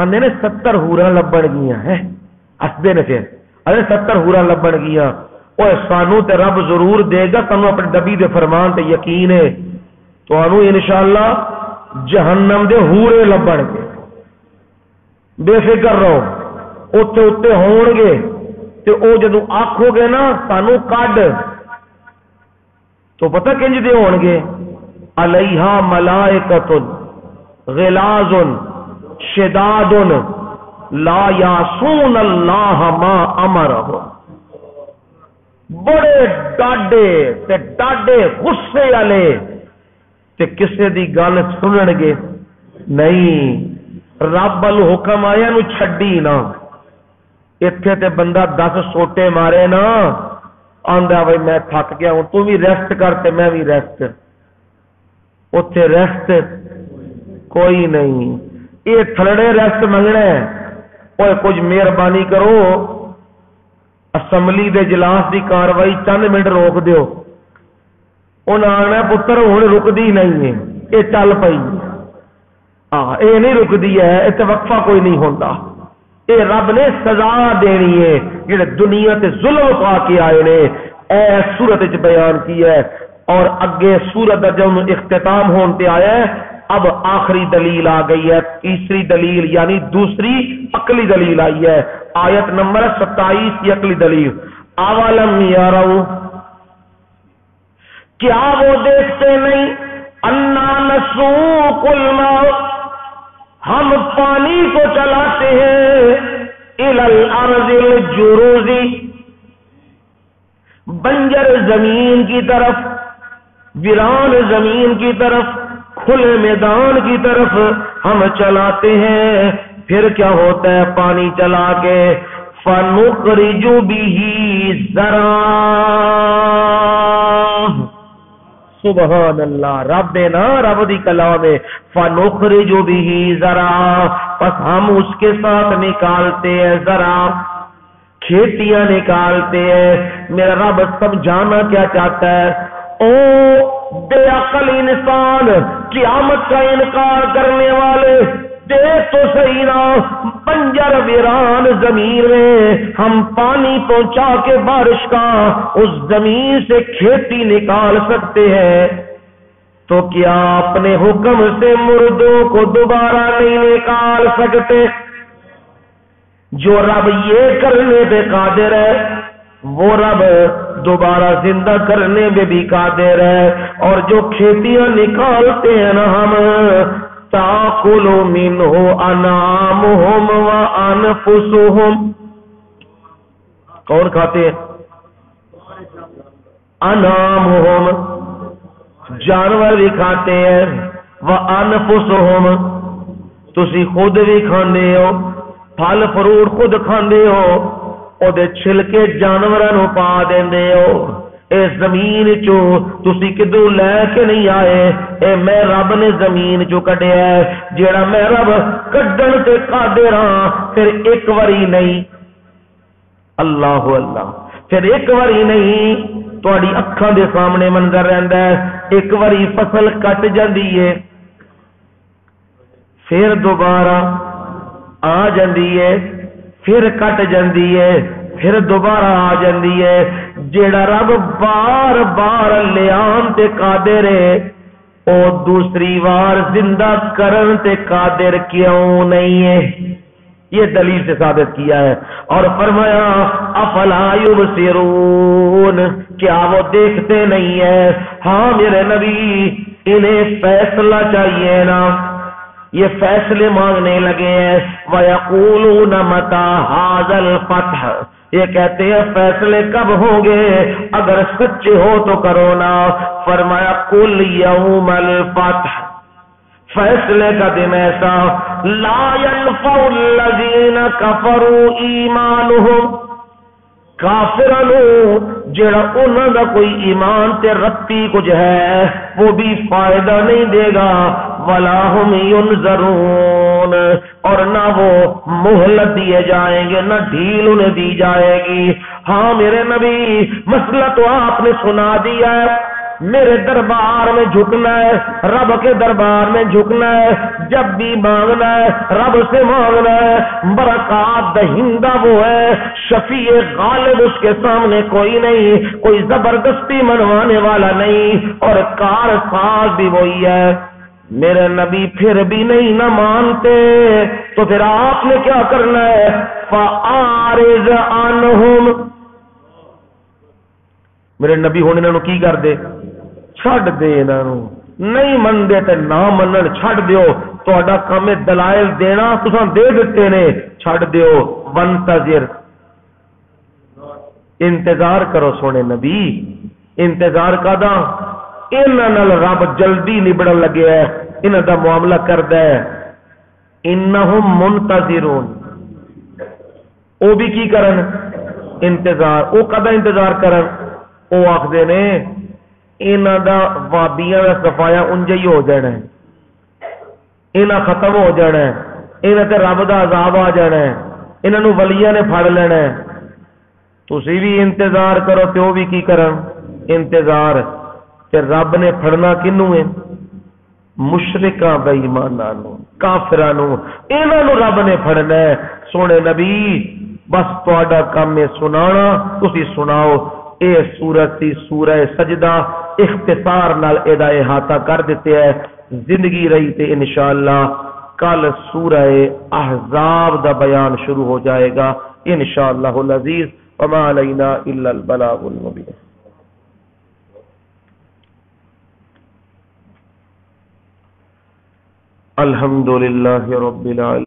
آندے نے 70 ہوراں لبن گیاں ہے، ہسدے نے، پھر ارے 70 ہوراں لبن گیاں، اوے سانو تے رب ضرور دے گا، تانوں اپنے نبی دے فرمان تے یقین ہے، تانوں انشاءاللہ جہنم دے ہورے لبن گے، بے فکر رہو، اوتے اوتے ہون گے، تے او جدوں آکھو گے نا سانو کڈ، تو پتہ کنج دے ہون گے؟ علیہا ملائکۃ غلاظ شداد لا یعصون اللہ ما امرہم، بڑے ڈاڈے تے ڈاڈے غصے والے، تے کسے دی گل سنن گے نہیں، رب ال حکم آیا نو چھڈی نا، ایتھے تے بندہ 10 سوٹے مارے نا، آندا بھائی میں تھک گیا ہوں، تو بھی ریسٹ کر تے میں بھی ریسٹ، اتنے ریسٹ کوئی نہیں، یہ تھلڑے ریسٹ منگنا ہے، اوے کچھ مہربانی کرو، اسمبلی دے اجلاس دی کاروائی چند منٹ روک دیو، انہاں آنا پتر ہن رکدی نہیں ہے، یہ چل پئی، ہاں یہ نہیں رکدی ہے، اتنے وقفہ کوئی نہیں ہوندا، یہ رب نے سزا دینی ہے جڑے دنیا تے ظلم پا کے آئے نے، اے سورت وچ بیان کیا ہے، اور اگے سورت جب اختتام ہونے آیا ہے، اب آخری دلیل آ گئی ہے، تیسری دلیل یعنی دوسری عقلی دلیل آئی ہے، آیت نمبر 27 کی عقلی دلیل، اولم یروا، کیا وہ دیکھتے نہیں انا نسوق الماء ہم پانی کو چلاتے ہیں الی الارض الجروز بنجر زمین کی طرف، ویران زمین کی طرف، کھلے میدان کی طرف ہم چلاتے ہیں۔ پھر کیا ہوتا ہے پانی چلا کے فَنُخْرِجُ بِهِ زَرْعًا، سبحان اللہ، رب دے نا، رب دی کلام ہے فَنُخْرِجُ بِهِ زَرْعًا، پس ہم اس کے ساتھ نکالتے ہیں زرع، کھیتیاں نکالتے ہیں۔ میرا رب سمجھانا کیا چاہتا ہے؟ او بے عقل انسان، قیامت کا انکار کرنے والے، دیکھ تو صحیح نا، بنجر ویران زمین میں ہم پانی پہنچا کے بارش کا اس زمین سے کھیتی نکال سکتے ہیں، تو کیا اپنے حکم سے مردوں کو دوبارہ نہیں نکال سکتے؟ جو رب یہ کرنے پہ قادر ہے وہ رب دوبارہ زندہ کرنے پہ بھی قادر ہے۔ اور جو کھیتیاں نکالتے ہیں نا ہم، تاکل منہ انعامہم وانفسہم، کون کھاتے ہیں؟ انعامہم، جانور بھی کھاتے ہیں، وانفسہم، تسی خود بھی کھاندے ہو، پھل فروٹ خود کھاندے ہو، او دے چھلکے جانوراں نوں پا دیندے ہو۔ اے زمین چو تسی کدوں لے کے نہیں آئے، اے میں رب نے زمین چو کڈیا ہے، جیڑا میں رب کڈن تے قادر ہاں۔ پھر ایک واری نہیں، اللہ اللہ، پھر ایک واری نہیں، تہاڈی اکھاں دے سامنے منظر رہندا ہے، ایک واری فصل کٹ جاندی ہے، پھر دوبارہ آ جاندی ہے، پھر کٹ جاندی ہے، پھر دوبارہ آ جاندی ہے۔ جیڑا رب بار بار لیان تے قادر ہے، او دوسری بار زندہ کرن تے قادر کیوں نہیں ہے؟ یہ دلیل سے ثابت کیا ہے۔ اور فرمایا افلا یبصرون، کیا وہ دیکھتے نہیں ہے؟ ہاں میرے نبی، انہیں فیصلہ چاہیے نا، یہ فیصلے مانگنے لگے ہیں۔ وَيَقُولُونَ مَتَى هَذَا الْفَتْحُ، یہ کہتے ہیں فیصلے کب ہوں گے؟ اگر سچے ہو تو کرو نا۔ فرمایا قُلْ يَوْمَ الْفَتْحِ، فیصلے کا دن ایسا، لا ينفع الذین کفروا ایمانہم، کافرانو جڑا انہاں دا کوئی ایمان تے رتی کچھ ہے وہ بھی فائدہ نہیں دے گا، ولا ہم ینظرون، اور نہ وہ مہلت دیے جائیں گے، نہ ڈھیل انہیں دی جائے گی۔ ہاں میرے نبی، مسئلہ تو آپ نے سنا دیا ہے، میرے دربار میں جھکنا ہے، رب کے دربار میں جھکنا ہے، جب بھی مانگنا ہے رب سے مانگنا ہے۔ برکات دہندہ وہ ہے، شفیع غالب اس کے سامنے کوئی نہیں، کوئی زبردستی منوانے والا نہیں، اور کار ساز بھی وہی ہے۔ میرے نبی پھر بھی نہیں نہ مانتے، تو پھر آپ نے کیا کرنا ہے؟ فَأَعْرِضْ عَنْهُمْ، میرے نبی ہونے انہوں کی کر دے؟ چھڑ دے انہوں، نہیں من دے تے نہ منن، چھڑ دیو، تو اڈا کام دلائل دینا تساں دے دیتے نے، چھڑ دیو۔ وانتظر، انتظار کرو سونے نبی، انتظار کدا؟ انہاں نال رب جلدی نبڑن لگے ہے، انہاں دا معاملہ کردا ہے۔ انہم منتظرون، او بھی کی کرن؟ انتظار۔ او کدا انتظار کرن؟ او آخدے نے انہاں دا وادیاں دا صفایا انجے ہی ہو جانا ہے، انہاں ختم ہو جانا ہے، انہاں تے رب دا عذاب آ جانا ہے، انہاں نو ولیاں نے پھڑ لینا ہے۔ تسی بھی انتظار کرو تے او بھی کی کرن؟ انتظار۔ تے رب نے پھڑنا کنوں ہے؟ مشرکاں بے ایماناں نو، کافراں نو، انہاں نو رب نے پھڑنا ہے۔ سونے نبی بس تہاڈا کام ہے سنانا، تسی سناؤ۔ اے سورت سی سورہ سجدہ، اختصار نال ادا احاطہ کر دیتے ہے۔ زندگی رہی تے انشاءاللہ کل سورہ احزاب دا بیان شروع ہو جائے گا انشاءاللہ العزیز۔ وما علینا الا البلاغ المبین۔ الحمد للہ رب العالمین.